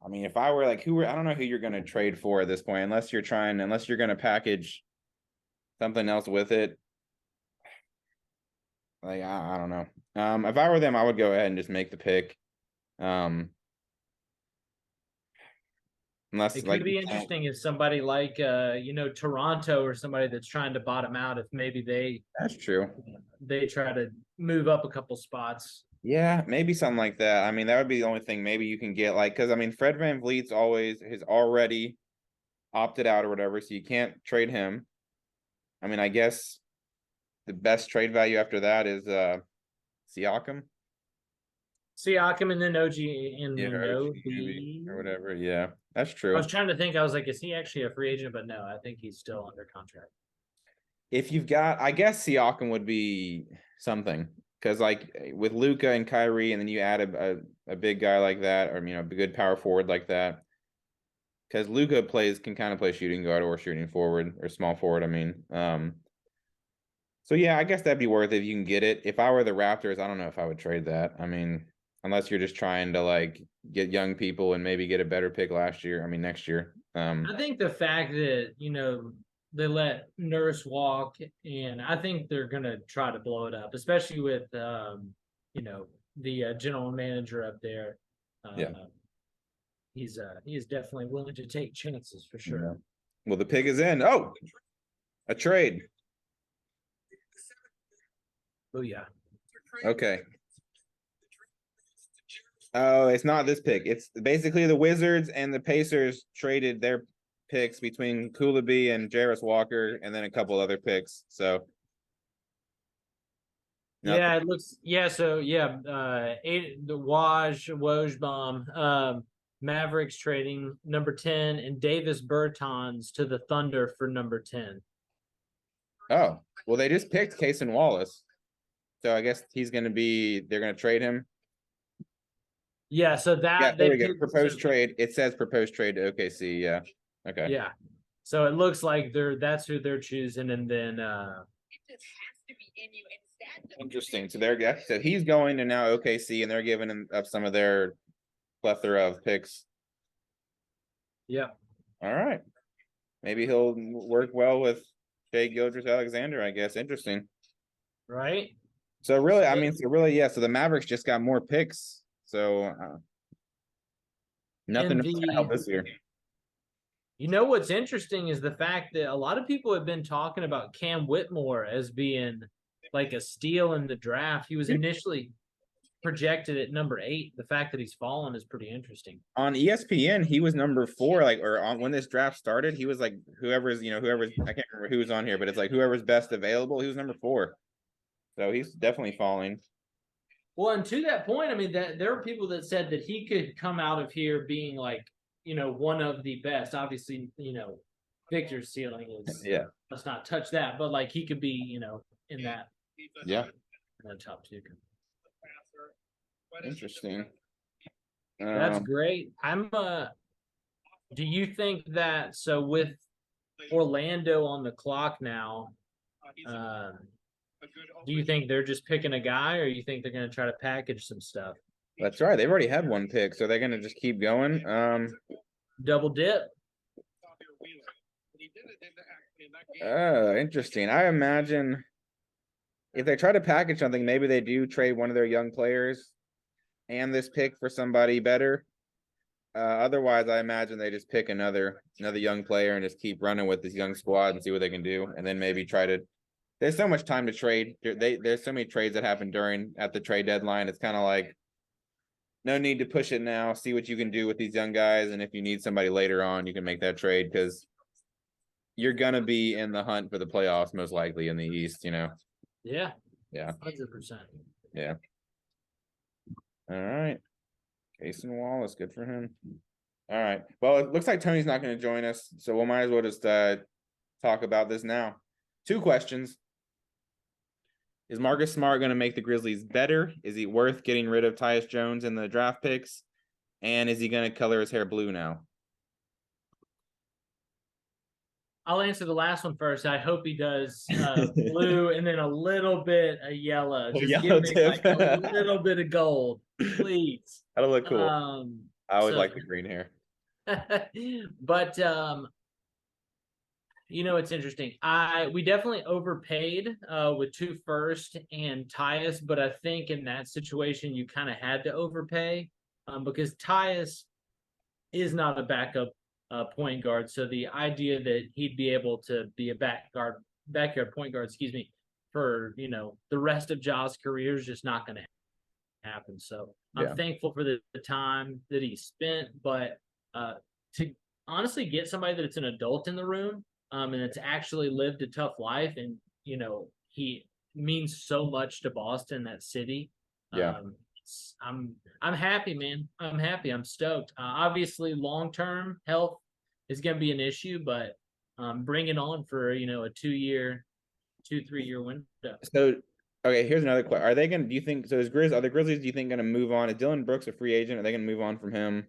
I mean, if I were like, I don't know who you're going to trade for at this point, unless you're going to package something else with it. Like, I don't know. If I were them, I would go ahead and just make the pick. Unless it could be interesting if somebody like Toronto or somebody that's trying to bottom out, if maybe that's true, they try to move up a couple spots. Yeah, maybe something like that. I mean, that would be the only thing maybe you can get, like, because I mean, Fred VanVleet's has already opted out or whatever, so you can't trade him. I mean, I guess the best trade value after that is Siakam. And then OG or whatever. Yeah, that's true. I was trying to think. I was like, is he actually a free agent? But no, I think he's still under contract. If you've got, I guess Siakam would be something, because like with Luka and Kyrie, and then you add a big guy like that, or a good power forward like that. Because Luka can kind of play shooting guard or shooting forward or small forward. I mean, so yeah, I guess that'd be worth it if you can get it. If I were the Raptors, I don't know if I would trade that. I mean, unless you're just trying to like get young people and maybe get a better pick next year. I think the fact that, they let Nurse walk, and I think they're going to try to blow it up, especially with, the general manager up there. He is definitely willing to take chances for sure. Yeah. Well, the pick is in. Oh, a trade. Oh, yeah. Okay. Oh, it's not this pick. It's basically the Wizards and the Pacers traded their picks between Kulabi and Jarris Walker, and then a couple other picks. So, yeah, it looks. Yeah, so yeah, the Wojbomb, Mavericks trading number 10 and Davis Bertans to the Thunder for number 10. Oh, well, they just picked Cason Wallace, so I guess they're going to trade him. Yeah, so that there we go. Proposed trade. It says proposed trade to OKC. Yeah. Okay. Yeah. So it looks like that's who they're choosing, and then Interesting. So he's going to now OKC, and they're giving him up some of their plethora of picks. yeah. All right. Maybe he'll work well with Shai Gilgeous-Alexander, I guess. Interesting. Right. So really, yeah. So the Mavericks just got more picks. So nothing to help this year. You know what's interesting is the fact that a lot of people have been talking about Cam Whitmore as being like a steal in the draft. He was initially projected at number 8. The fact that he's fallen is pretty interesting. On ESPN, he was number 4, when this draft started, he was like whoever's I can't remember who was on here, but it's like whoever's best available. He was number 4. So he's definitely falling. Well, and to that point, I mean, that there are people that said that he could come out of here being like, one of the best. Obviously, Victor's ceiling is let's not touch that, but like he could be, in that in the top 2. Interesting. That's great. Do you think that with Orlando on the clock now, do you think they're just picking a guy, or you think they're going to try to package some stuff? That's right. They've already had 1 pick, so they're going to just keep going. Double dip. Interesting. I imagine if they try to package something, maybe they do trade one of their young players and this pick for somebody better. Otherwise, I imagine they just pick another young player and just keep running with this young squad and see what they can do, and then maybe try to. There's so much time to trade. There's so many trades that happen at the trade deadline. It's kind of like no need to push it now. See what you can do with these young guys, and if you need somebody later on, you can make that trade because you're gonna be in the hunt for the playoffs most likely in the East. Yeah. Yeah. 100%. Yeah. All right. Cason Wallace, good for him. All right. Well, it looks like Tony's not going to join us, so we might as well just talk about this now. 2 questions. Is Marcus Smart going to make the Grizzlies better? Is he worth getting rid of Tyus Jones in the draft picks? And is he going to color his hair blue now? I'll answer the last one first. I hope he does blue and then a little bit of yellow. Just give me like a little bit of gold, please. That'll look cool. I always like the green hair. But it's interesting. We definitely overpaid with 2 first and Tyus, but I think in that situation you kind of had to overpay because Tyus is not a backup point guard. So the idea that he'd be able to be a backyard point guard, for the rest of Ja's career is just not going to happen. So I'm thankful for the time that he spent, but to honestly get somebody that's an adult in the room and it's actually lived a tough life, and he means so much to Boston, that city. I'm happy, man. I'm happy. I'm stoked. Obviously, long-term health is going to be an issue, but bring it on for a 2-3 year window. So, okay, here's another question: are they going? Do you think so? Are the Grizzlies? Do you think going to move on? Is Dylan Brooks a free agent? Are they going to move on from him?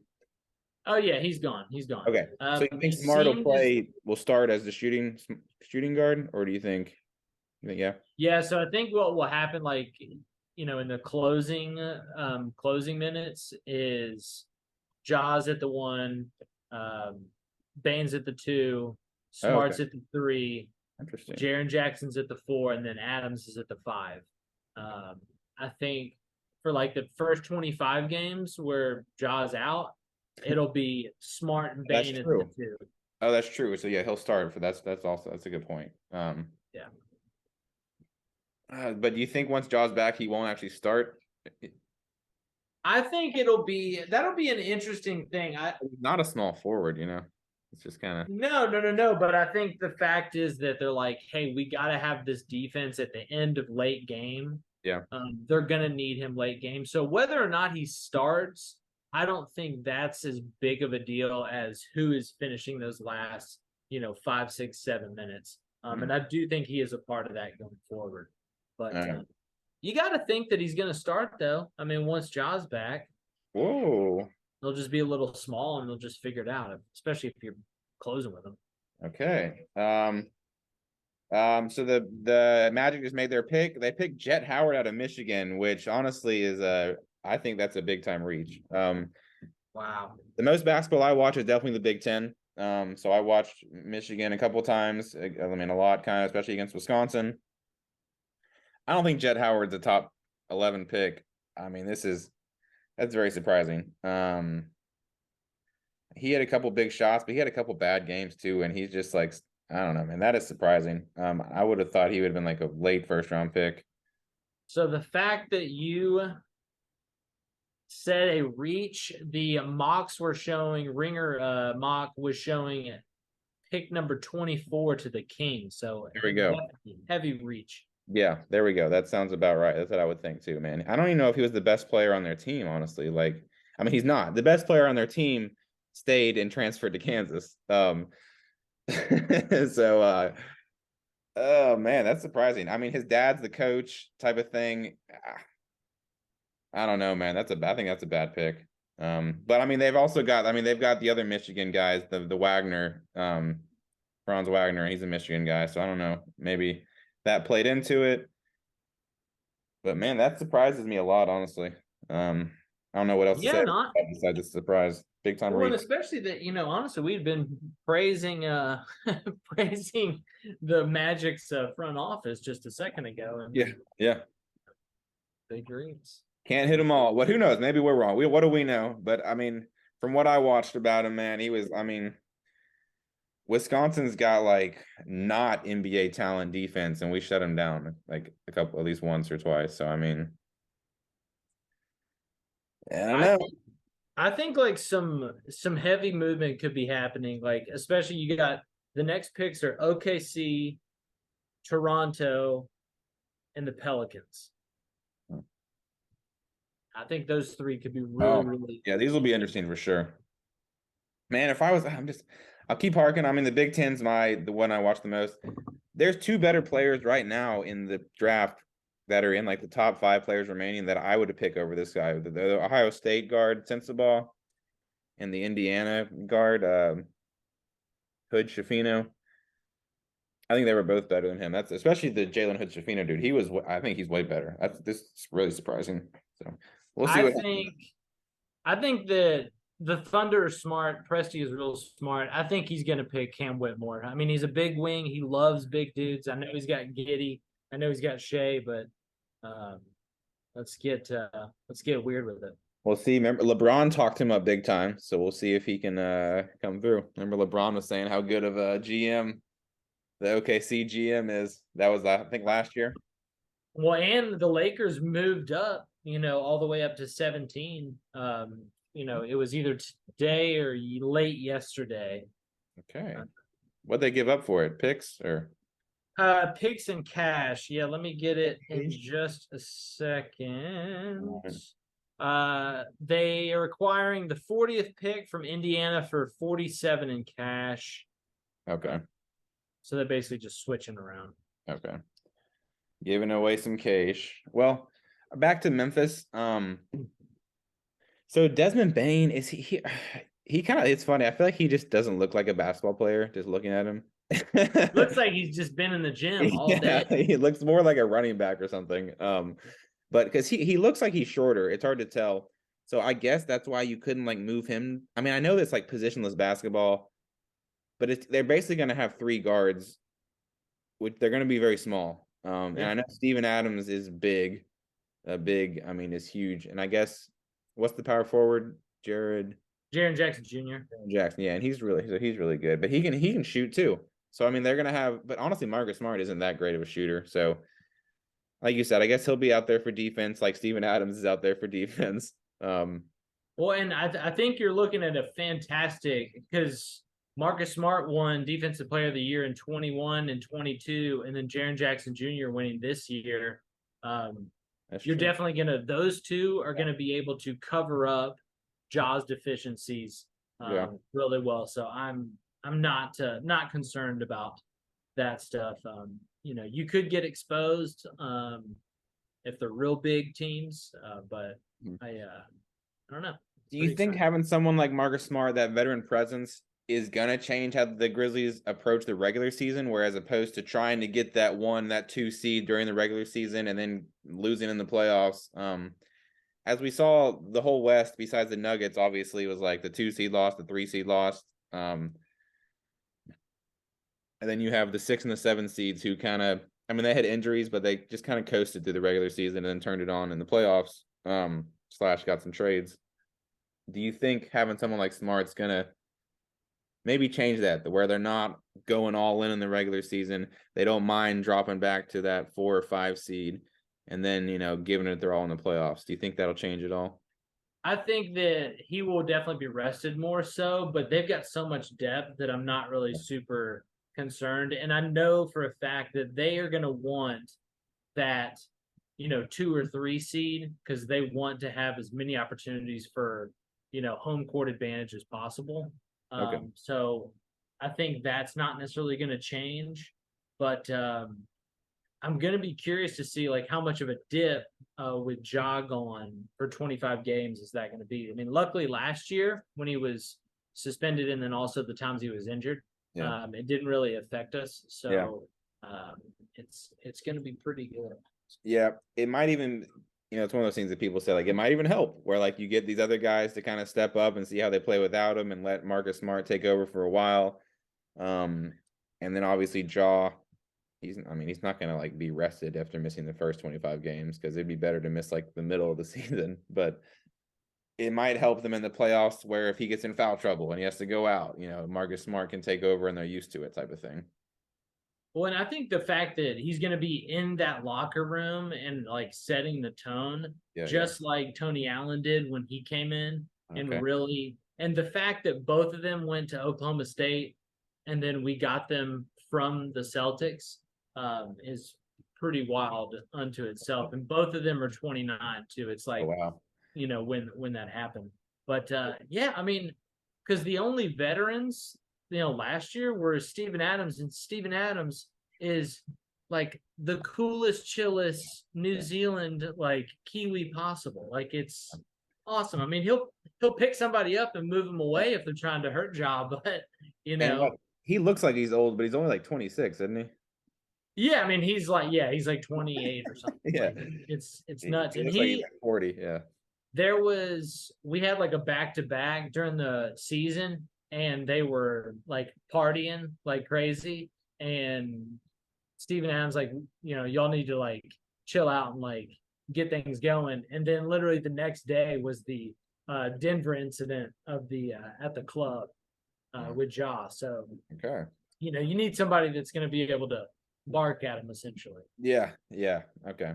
Oh yeah, he's gone. Okay, so you think Smart will start as the shooting guard, or do you think? Yeah. Yeah, so I think what will happen, in the closing minutes, is Ja's at the 1, Baines at the 2, Smart's at the 3, interesting. Jaren Jackson's at the 4, and then Adams is at the 5. I think for the first 25 games where Ja's out, it'll be Smart and Bain at the 2. Oh, that's true. So yeah, he'll start for that's a good point. Yeah. But do you think once Ja's back, he won't actually start? I think that'll be an interesting thing. Not a small forward, It's just kind of no. But I think the fact is that they're like, hey, we got to have this defense at the end of late game. Yeah. They're gonna need him late game. So whether or not he starts, I don't think that's as big of a deal as who is finishing those last, 5, 6, 7 minutes. And I do think he is a part of that going forward. But you got to think that he's going to start, though. I mean, once Ja's back, whoa, they'll just be a little small and they'll just figure it out, especially if you're closing with them. Okay. So the Magic just made their pick. They picked Jet Howard out of Michigan, which honestly is I think that's a big time reach. Wow. The most basketball I watch is definitely the Big Ten. So I watched Michigan a couple times. I mean, a lot, kind of, especially against Wisconsin. I don't think Jet Howard's a top 11 pick. I mean, that's very surprising. He had a couple big shots, but he had a couple bad games too, and he's just like, I don't know, man. That is surprising. I would have thought he would have been like a late first round pick. So the fact that you said a reach, the mocks were showing, Ringer mock was showing pick number 24 to the Kings. So There we go. Heavy reach. Yeah, there we go. That sounds about right. That's what I would think too, man. I don't even know if he was the best player on their team, honestly. Like, I mean, he's not. The best player on their team stayed and transferred to Kansas. So oh man, that's surprising. I mean, his dad's the coach type of thing. I don't know, man. I think that's a bad pick. But I mean, they've got the other Michigan guys, the Wagner, Franz Wagner. He's a Michigan guy, so I don't know. Maybe that played into it. But man, that surprises me a lot, honestly. I don't know what else to say besides it's a surprise. Big time reach. And especially that, honestly, we've been praising praising the Magic's front office just a second ago. And yeah. Big dreams. Can't hit them all. But who knows? Maybe we're wrong. What do we know? But I mean, from what I watched about him, man, Wisconsin's got like not NBA talent defense, and we shut him down like at least once or twice. So I mean, I don't know. I think like some heavy movement could be happening. Like especially you got the next picks are OKC, Toronto, and the Pelicans. I think those three could be really. Yeah, these will be interesting for sure. Man, I'll keep harking. I mean, the Big Ten's the one I watch the most. There's two better players right now in the draft that are in like the top 5 players remaining that I would pick over this guy. The Ohio State guard, Sensabaugh, and the Indiana guard, Hood Schifino. I think they were both better than him. That's especially the Jalen Hood Schifino dude. I think he's way better. This is really surprising. So we'll see. I think that the Thunder are smart. Presti is real smart. I think he's going to pick Cam Whitmore. I mean, he's a big wing. He loves big dudes. I know he's got Giddey. I know he's got Shea, but let's get weird with it. We'll see. Remember, LeBron talked him up big time, so we'll see if he can come through. Remember, LeBron was saying how good of a GM the OKC GM is. That was, I think, last year. Well, and the Lakers moved up, all the way up to 17. It was either today or late yesterday. Okay. What'd they give up for it? Picks or? Picks and cash. Yeah, let me get it in just a second. They are acquiring the 40th pick from Indiana for 47 in cash. Okay. So they're basically just switching around. Okay. Giving away some cash. Well, back to Memphis. So Desmond Bane, is he kind of, it's funny. I feel like he just doesn't look like a basketball player, just looking at him. Looks like he's just been in the gym all day. He looks more like a running back or something. But because he looks like he's shorter, it's hard to tell. So I guess that's why you couldn't like move him. I mean, I know that's like positionless basketball, but they're basically going to have 3 guards, which they're going to be very small. And I know Steven Adams is big. Is huge. And I guess what's the power forward? Jaren Jackson Jr. Jackson, yeah, and he's really good, but he can shoot too. So I mean, they're gonna have, but honestly, Marcus Smart isn't that great of a shooter. So, like you said, I guess he'll be out there for defense, like Steven Adams is out there for defense. Well, and I think you're looking at a fantastic, because Marcus Smart won Defensive Player of the Year in 21 and 22, and then Jaren Jackson Jr. winning this year. You're definitely those two are gonna be able to cover up Ja's deficiencies really well. So I'm not concerned about that stuff. You could get exposed if they're real big teams, but I don't know. Do you think having someone like Marcus Smart, that veteran presence, is gonna change how the Grizzlies approach the regular season, whereas opposed to trying to get that 2 seed during the regular season and then losing in the playoffs. As we saw, the whole West, besides the Nuggets, obviously was like the 2 seed lost, the 3 seed lost. And then you have the 6 and the 7 seeds who kind of, I mean, they had injuries, but they just kind of coasted through the regular season and then turned it on in the playoffs. Slash got some trades. Do you think having someone like Smart's gonna maybe change that, where they're not going all in the regular season? They don't mind dropping back to that 4 or 5 seed and then, giving it their all in the playoffs. Do you think that'll change at all? I think that he will definitely be rested more so, but they've got so much depth that I'm not really super concerned. And I know for a fact that they are going to want that, 2 or 3 seed because they want to have as many opportunities for, home court advantage as possible. Okay. So I think that's not necessarily going to change, but I'm going to be curious to see like how much of a dip with Ja gone for 25 games is that going to be? I mean, luckily last year when he was suspended and then also the times he was injured, it didn't really affect us. So it's going to be pretty good. Yeah, it might even, it's one of those things that people say like it might even help where like you get these other guys to kind of step up and see how they play without him and let Marcus Smart take over for a while. And then obviously Ja, he's not going to like be rested after missing the first 25 games because it'd be better to miss like the middle of the season, but it might help them in the playoffs where if he gets in foul trouble and he has to go out, Marcus Smart can take over and they're used to it type of thing. Well, and I think the fact that he's going to be in that locker room and like setting the tone, like Tony Allen did when he came in, and and the fact that both of them went to Oklahoma State and then we got them from the Celtics is pretty wild unto itself. And both of them are 29 too. It's like, when that happened. But I mean, because the only veterans last year were Steven Adams, and Steven Adams is like the coolest, chillest New Zealand like Kiwi possible. Like it's awesome. I mean, he'll pick somebody up and move them away if they're trying to hurt Ja, but he looks like he's old, but he's only like 26, isn't he? Yeah, I mean he's like 28 or something. Like, it's nuts. He and looks like he's like 40, we had like a back-to-back during the season and they were like partying like crazy, and Steven Adams like, y'all need to like chill out and like get things going. And then literally the next day was the Denver incident of the at the club with Ja. So you need somebody that's going to be able to bark at him essentially. Yeah. Okay.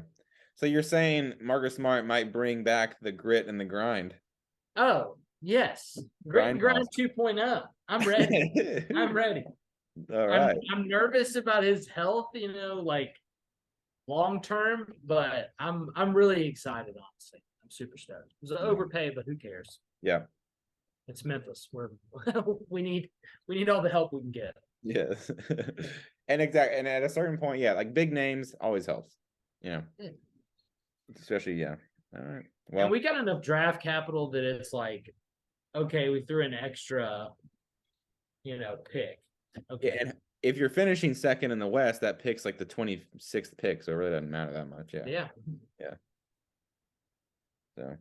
So you're saying Marcus Smart might bring back the grit and the grind? Oh, yes. Grind 2.0. I'm ready. I'm ready. All right. I'm nervous about his health, like long term, but I'm really excited, honestly. I'm super stoked. It was an overpay, but who cares? Yeah. It's Memphis. We need all the help we can get. Yes. And at a certain point, like big names always helps. Especially, all right. Well, and we got enough draft capital that it's like, okay, we threw an extra, pick. Okay. And if you're finishing second in the West, that pick's like the 26th pick, so it really doesn't matter that much. Yeah. So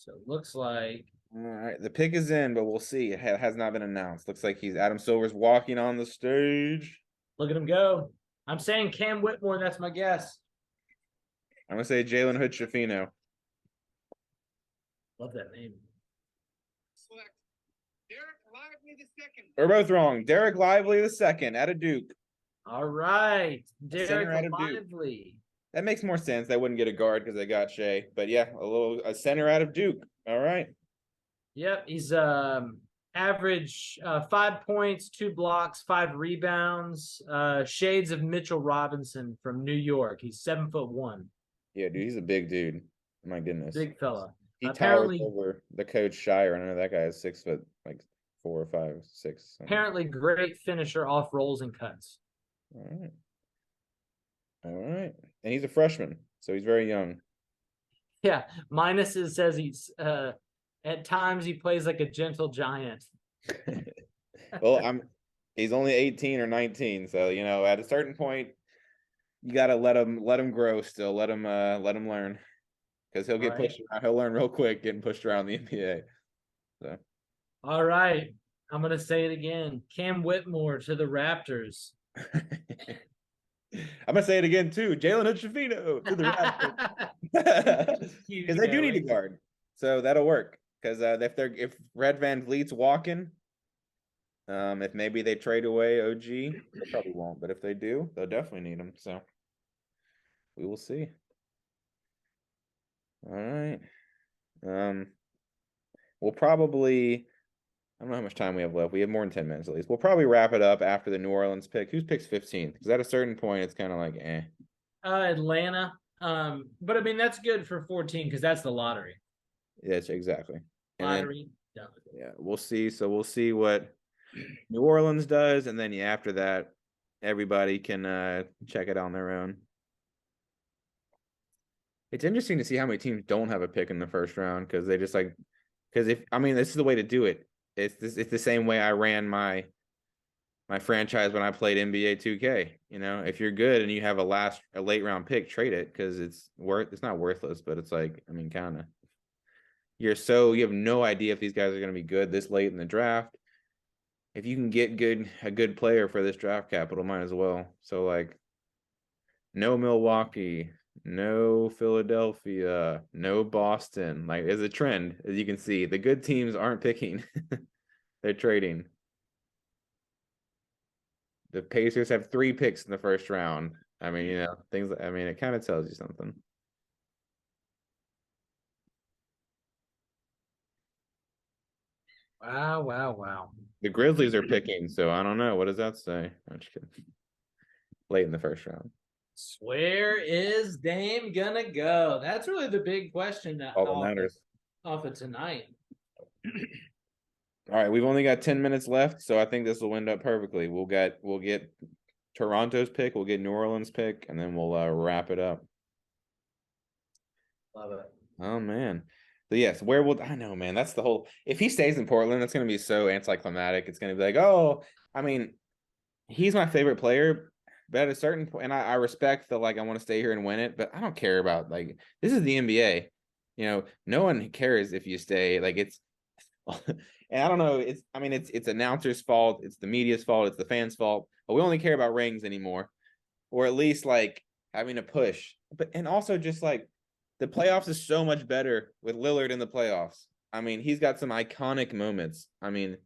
it looks like. All right, the pick is in, but we'll see. It has not been announced. Looks like Adam Silver's walking on the stage. Look at him go. I'm saying Cam Whitmore. That's my guess. I'm gonna say Jalen Hood-Schifino. Love that name. Select Derek Lively II. We're both wrong. Derek Lively II out of Duke. All right, Derek Lively. That makes more sense. They wouldn't get a guard because they got Shea, but a center out of Duke. All right. Yep, he's average 5 points, 2 blocks, 5 rebounds. Shades of Mitchell Robinson from New York. He's 7'1". Yeah, dude, he's a big dude. My goodness, big fella. He towers over the coach Shire. I know that guy is 6 foot, like 4 or 5, 6. Something. Apparently, great finisher off rolls and cuts. All right, and he's a freshman, so he's very young. Yeah, Minuses says he's at times he plays like a gentle giant. Well, he's only 18 or 19, so at a certain point, you gotta let him grow still. Let him learn. Because he'll get All right. pushed around. He'll learn real quick getting pushed around the NBA. So All right. I'm gonna say it again. Cam Whitmore to the Raptors. I'm gonna say it again too. Jalen Hood-Schifino to the Raptors. Because they do need a guard. So that'll work. Because if Red Van Vliet's walking, if maybe they trade away OG, they probably won't. But if they do, they'll definitely need him. So we will see. All right. We'll probably, I don't know how much time we have left. We have more than 10 minutes at least. We'll probably wrap it up after the New Orleans pick. Who's picks 15th? Because at a certain point, it's kind of like, eh. Atlanta. But I mean that's good for 14 because that's the lottery. Yes, exactly. And Lottery. then, yeah, we'll see. So we'll see what New Orleans does, and then after that, everybody can check it on their own. It's interesting to see how many teams don't have a pick in the first round because they just because this is the way to do it. It's the same way I ran my franchise when I played NBA 2K. If you're good and you have a late round pick, trade it because it's not worthless, but it's like, kind of. You have no idea if these guys are going to be good this late in the draft. If you can get a good player for this draft capital, might as well. So no Milwaukee, no Philadelphia, no Boston. As a trend, as you can see, the good teams aren't picking. They're trading. The Pacers have 3 picks in the first round. Things. It kind of tells you something. Wow. The Grizzlies are picking, so I don't know. What does that say? I'm just kidding. Late in the first round. Where is Dame gonna go? That's really the big question All that matters. Off of tonight. All right, we've only got 10 minutes left, so I think this will end up perfectly. We'll get Toronto's pick, we'll get New Orleans pick, and then we'll wrap it up. Love it. Oh man. But yes, I know, man. That's the whole. If he stays in Portland, that's gonna be so anticlimactic. It's gonna be like, oh, he's my favorite player, but at a certain point, and I respect the I want to stay here and win it, but I don't care about this is the NBA. No one cares if you stay. It's and I don't know, it's announcers' fault, it's the media's fault, it's the fans' fault, but we only care about rings anymore. Or at least having a push. But and also just the playoffs is so much better with Lillard in the playoffs. He's got some iconic moments. I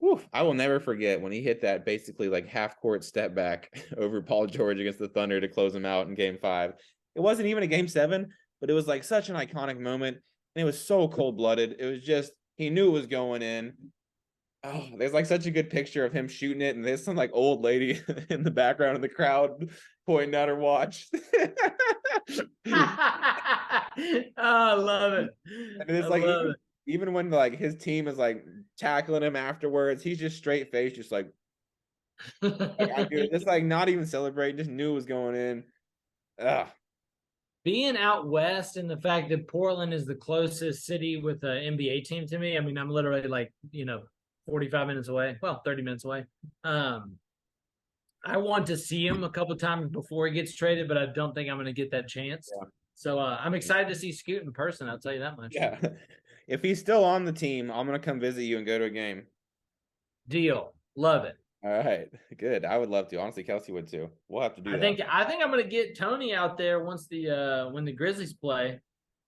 will never forget when he hit that basically half court step back over Paul George against the Thunder to close him out in Game 5. It wasn't even a Game 7, but it was such an iconic moment, and it was so cold-blooded. It was just, he knew it was going in. Oh, there's such a good picture of him shooting it, and there's some old lady in the background of the crowd pointing at her watch. I love it. It's even when his team is tackling him afterwards, he's just straight face, just just not even celebrating, just knew it was going in. Ugh. Being out west and the fact that Portland is the closest city with an NBA team to me, I'm literally 45 minutes away. Well, 30 minutes away. I want to see him a couple times before he gets traded, but I don't think I'm going to get that chance. Yeah. So I'm excited to see Scoot in person. I'll tell you that much. Yeah. If he's still on the team, I'm going to come visit you and go to a game. Deal. Love it. All right. Good. I would love to. Honestly, Kelsey would too. We'll have to do that. I think I'm going to get Tony out there once when the Grizzlies play.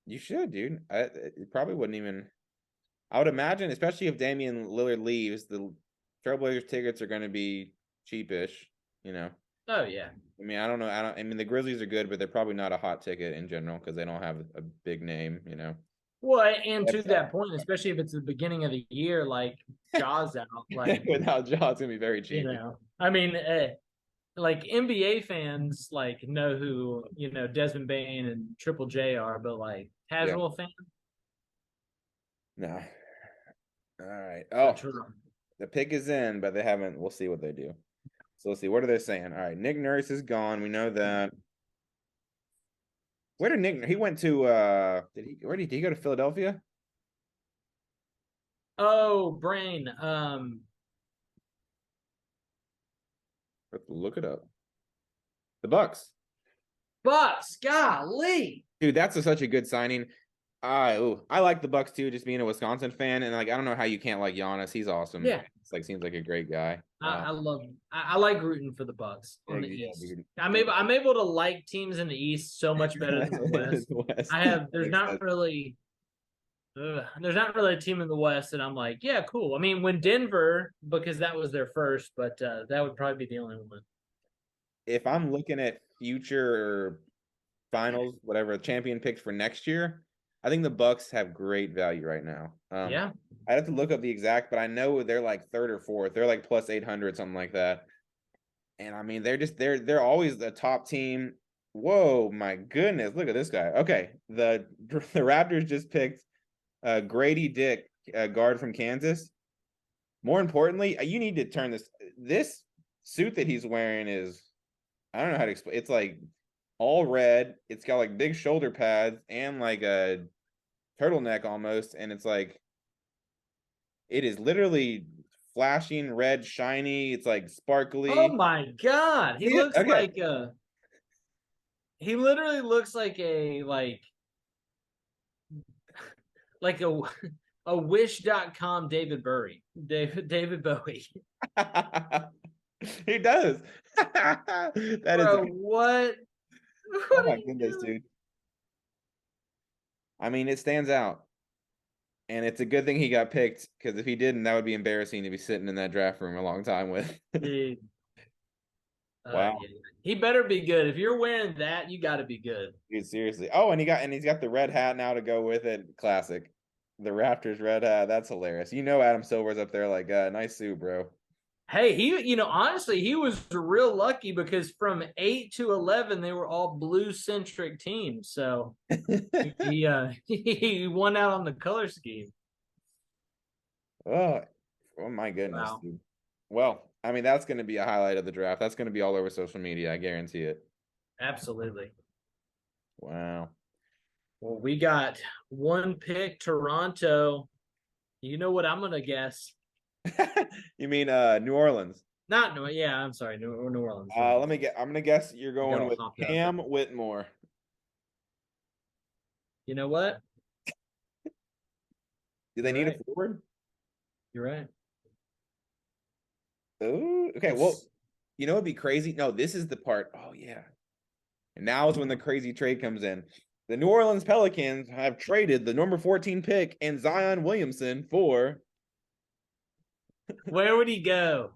You should, dude. It probably wouldn't even. I would imagine, especially if Damian Lillard leaves, the Trailblazers tickets are going to be cheapish, Oh, yeah. I don't know. The Grizzlies are good, but they're probably not a hot ticket in general because they don't have a big name, Well, and to that point, especially if it's the beginning of the year, Jaws out, without Jaws, it's gonna be very cheap. NBA fans know who Desmond Bain and Triple J are, but casual fans. No. All right. Oh, the pick is in, but they haven't. We'll see what they do. So let's see. What are they saying? All right. Nick Nurse is gone. We know that. Where did Nick? He went to. Where did he go to Philadelphia? Oh, brain. Let's look it up. The Bucks. Bucks, golly. Dude, that's such a good signing. I like the Bucks too, just being a Wisconsin fan, and like I don't know how you can't like Giannis. He's awesome. Yeah. It's like seems like a great guy. I love him. I like rooting for the Bucks on the Yeah, East. dude. I'm able to like teams in the East so much better than the West. West. There's not really a team in the West that I'm like, yeah, cool. I mean, when Denver, because that was their first, but that would probably be the only one. If I'm looking at future finals, whatever champion picks for next year, I think the Bucks have great value right now. Yeah. I'd have to look up the exact, but I know they're like third or fourth. They're like plus 800, something like that. And I mean, they're always the top team. Whoa, my goodness! Look at this guy. Okay, the Raptors just picked Grady Dick, guard from Kansas. More importantly, you need to turn this suit that he's wearing is, I don't know how to explain. It's like all red. It's got like big shoulder pads and like a turtleneck almost, and it's like it is literally flashing red, shiny. It's like sparkly. Oh my God. He looks okay. like he literally looks like a wish.com David Bowie. David Bowie. He does. That Bro, is what? oh my goodness, dude. I mean, it stands out. And it's a good thing he got picked, because if he didn't, that would be embarrassing to be sitting in that draft room a long time with. Dude. Wow. Yeah. He better be good. If you're wearing that, you got to be good. Dude, seriously. Oh, and he's got the red hat now to go with it. Classic. The Raptors red hat. That's hilarious. You know Adam Silver's up there like, nice suit, bro. Hey, honestly, he was real lucky because from 8 to 11, they were all blue-centric teams. So he won out on the color scheme. Oh my goodness, Wow. dude. Well, I mean, that's going to be a highlight of the draft. That's going to be all over social media. I guarantee it. Absolutely. Wow. Well, we got one pick, Toronto. You know what I'm going to guess? You mean New Orleans? I'm sorry, New Orleans. I'm gonna guess you're going with hopped up. Cam Whitmore. You know what? Do they need right. a forward? You're right. Oh, okay. Well, you know what'd be crazy? No, this is the part. Oh yeah. And now is when the crazy trade comes in. The New Orleans Pelicans have traded the number 14 pick and Zion Williamson for. Where would he go?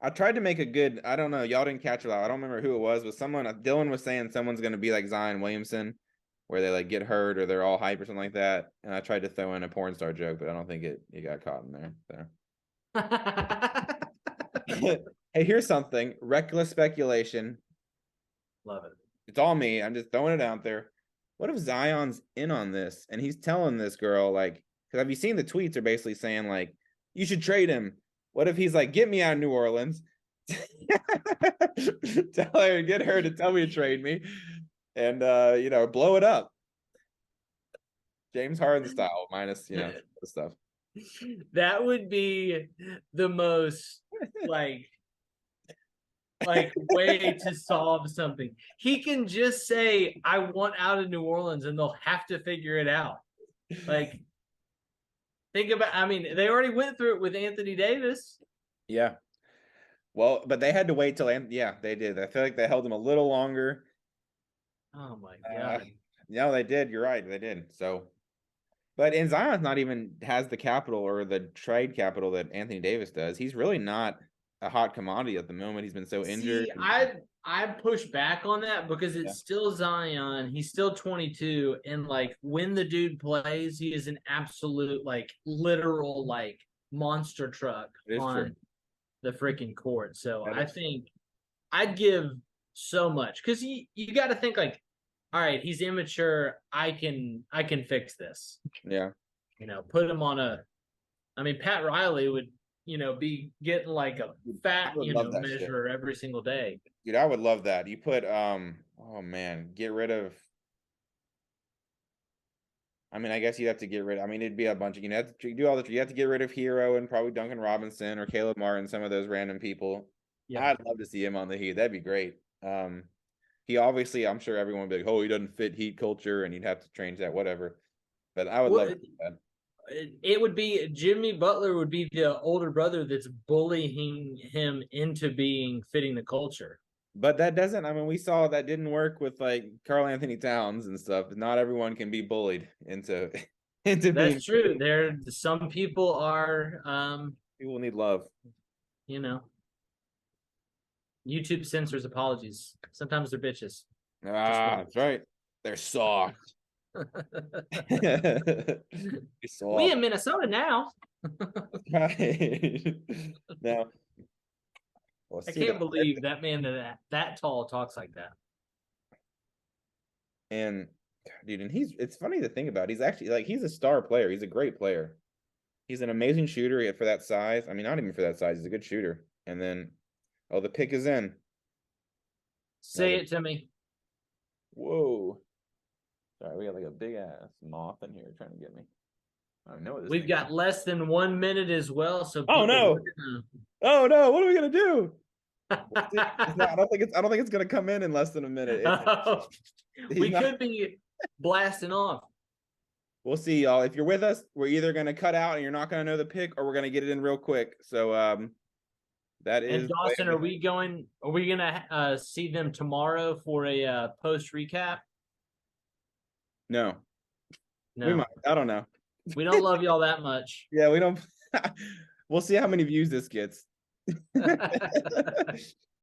I tried to make a good, I don't know, y'all didn't catch it out. I don't remember who it was, but Dylan was saying someone's going to be like Zion Williamson, where they like get hurt or they're all hype or something like that. And I tried to throw in a porn star joke, but I don't think it got caught in there. So. Hey, here's something. Reckless speculation. Love it. It's all me. I'm just throwing it out there. What if Zion's in on this and he's telling this girl, like, because have you seen the tweets are basically saying, like, you should trade him. What if he's like, get me out of New Orleans? Tell her, get her to tell me to trade me. And, blow it up. James Harden style, minus, the stuff. That would be the most, like way to solve something. He can just say, I want out of New Orleans, and they'll have to figure it out. Like, think about, I mean, they already went through it with Anthony Davis. Yeah. Well, but they had to wait till, they did. I feel like they held him a little longer. Oh my God. No, they did. You're right. They did. So, but Zion's not even has the capital or the trade capital that Anthony Davis does. He's really not a hot commodity at the moment. He's been so injured. See, I push back on that because it's still Zion. He's still 22, and like when the dude plays, he is an absolute like literal like monster truck on the freaking court. So I think I'd give so much because you got to think like, all right, he's immature. I can fix this. Yeah, put him on Pat Riley would. Be getting like a fat, measure every single day. Dude, I would love that. You put, get rid of. I mean, I guess you'd have to get rid. I mean, it'd be a bunch of you have to do all the. You have to get rid of Hero and probably Duncan Robinson or Caleb Martin, some of those random people. Yeah. I'd love to see him on the Heat. That'd be great. He obviously, I'm sure everyone would be like, "Oh, he doesn't fit Heat culture," and you'd have to change that, whatever. But I would love to do that. It would be Jimmy Butler would be the older brother that's bullying him into fitting the culture. But that doesn't. I mean, we saw that didn't work with like Karl Anthony Towns and stuff. Not everyone can be bullied into into being. That's true. Some people are People need love. you know. YouTube censors apologies. Sometimes they're bitches. That's right. They're soft. We in Minnesota now. Right. Now, I can't believe that man that tall talks like that. And dude, and it's funny to think about. He's actually like he's a star player. He's a great player. He's an amazing shooter for that size. I mean, not even for that size. He's a good shooter. And then, oh, the pick is in. Say it to me. Whoa. Sorry, we got like a big ass moth in here trying to get me. I don't know what this We've thing got less than 1 minute as well. So Oh, no. Oh no, what are we gonna do? I I don't think it's gonna come in less than a minute. we could be blasting off. We'll see, y'all. If you're with us, we're either gonna cut out and you're not gonna know the pick, or we're gonna get it in real quick. So that is. And Dawson, are we gonna see them tomorrow for a post recap? No, No, we might. I don't know. we don't love y'all that much. Yeah, we don't. We'll see how many views this gets.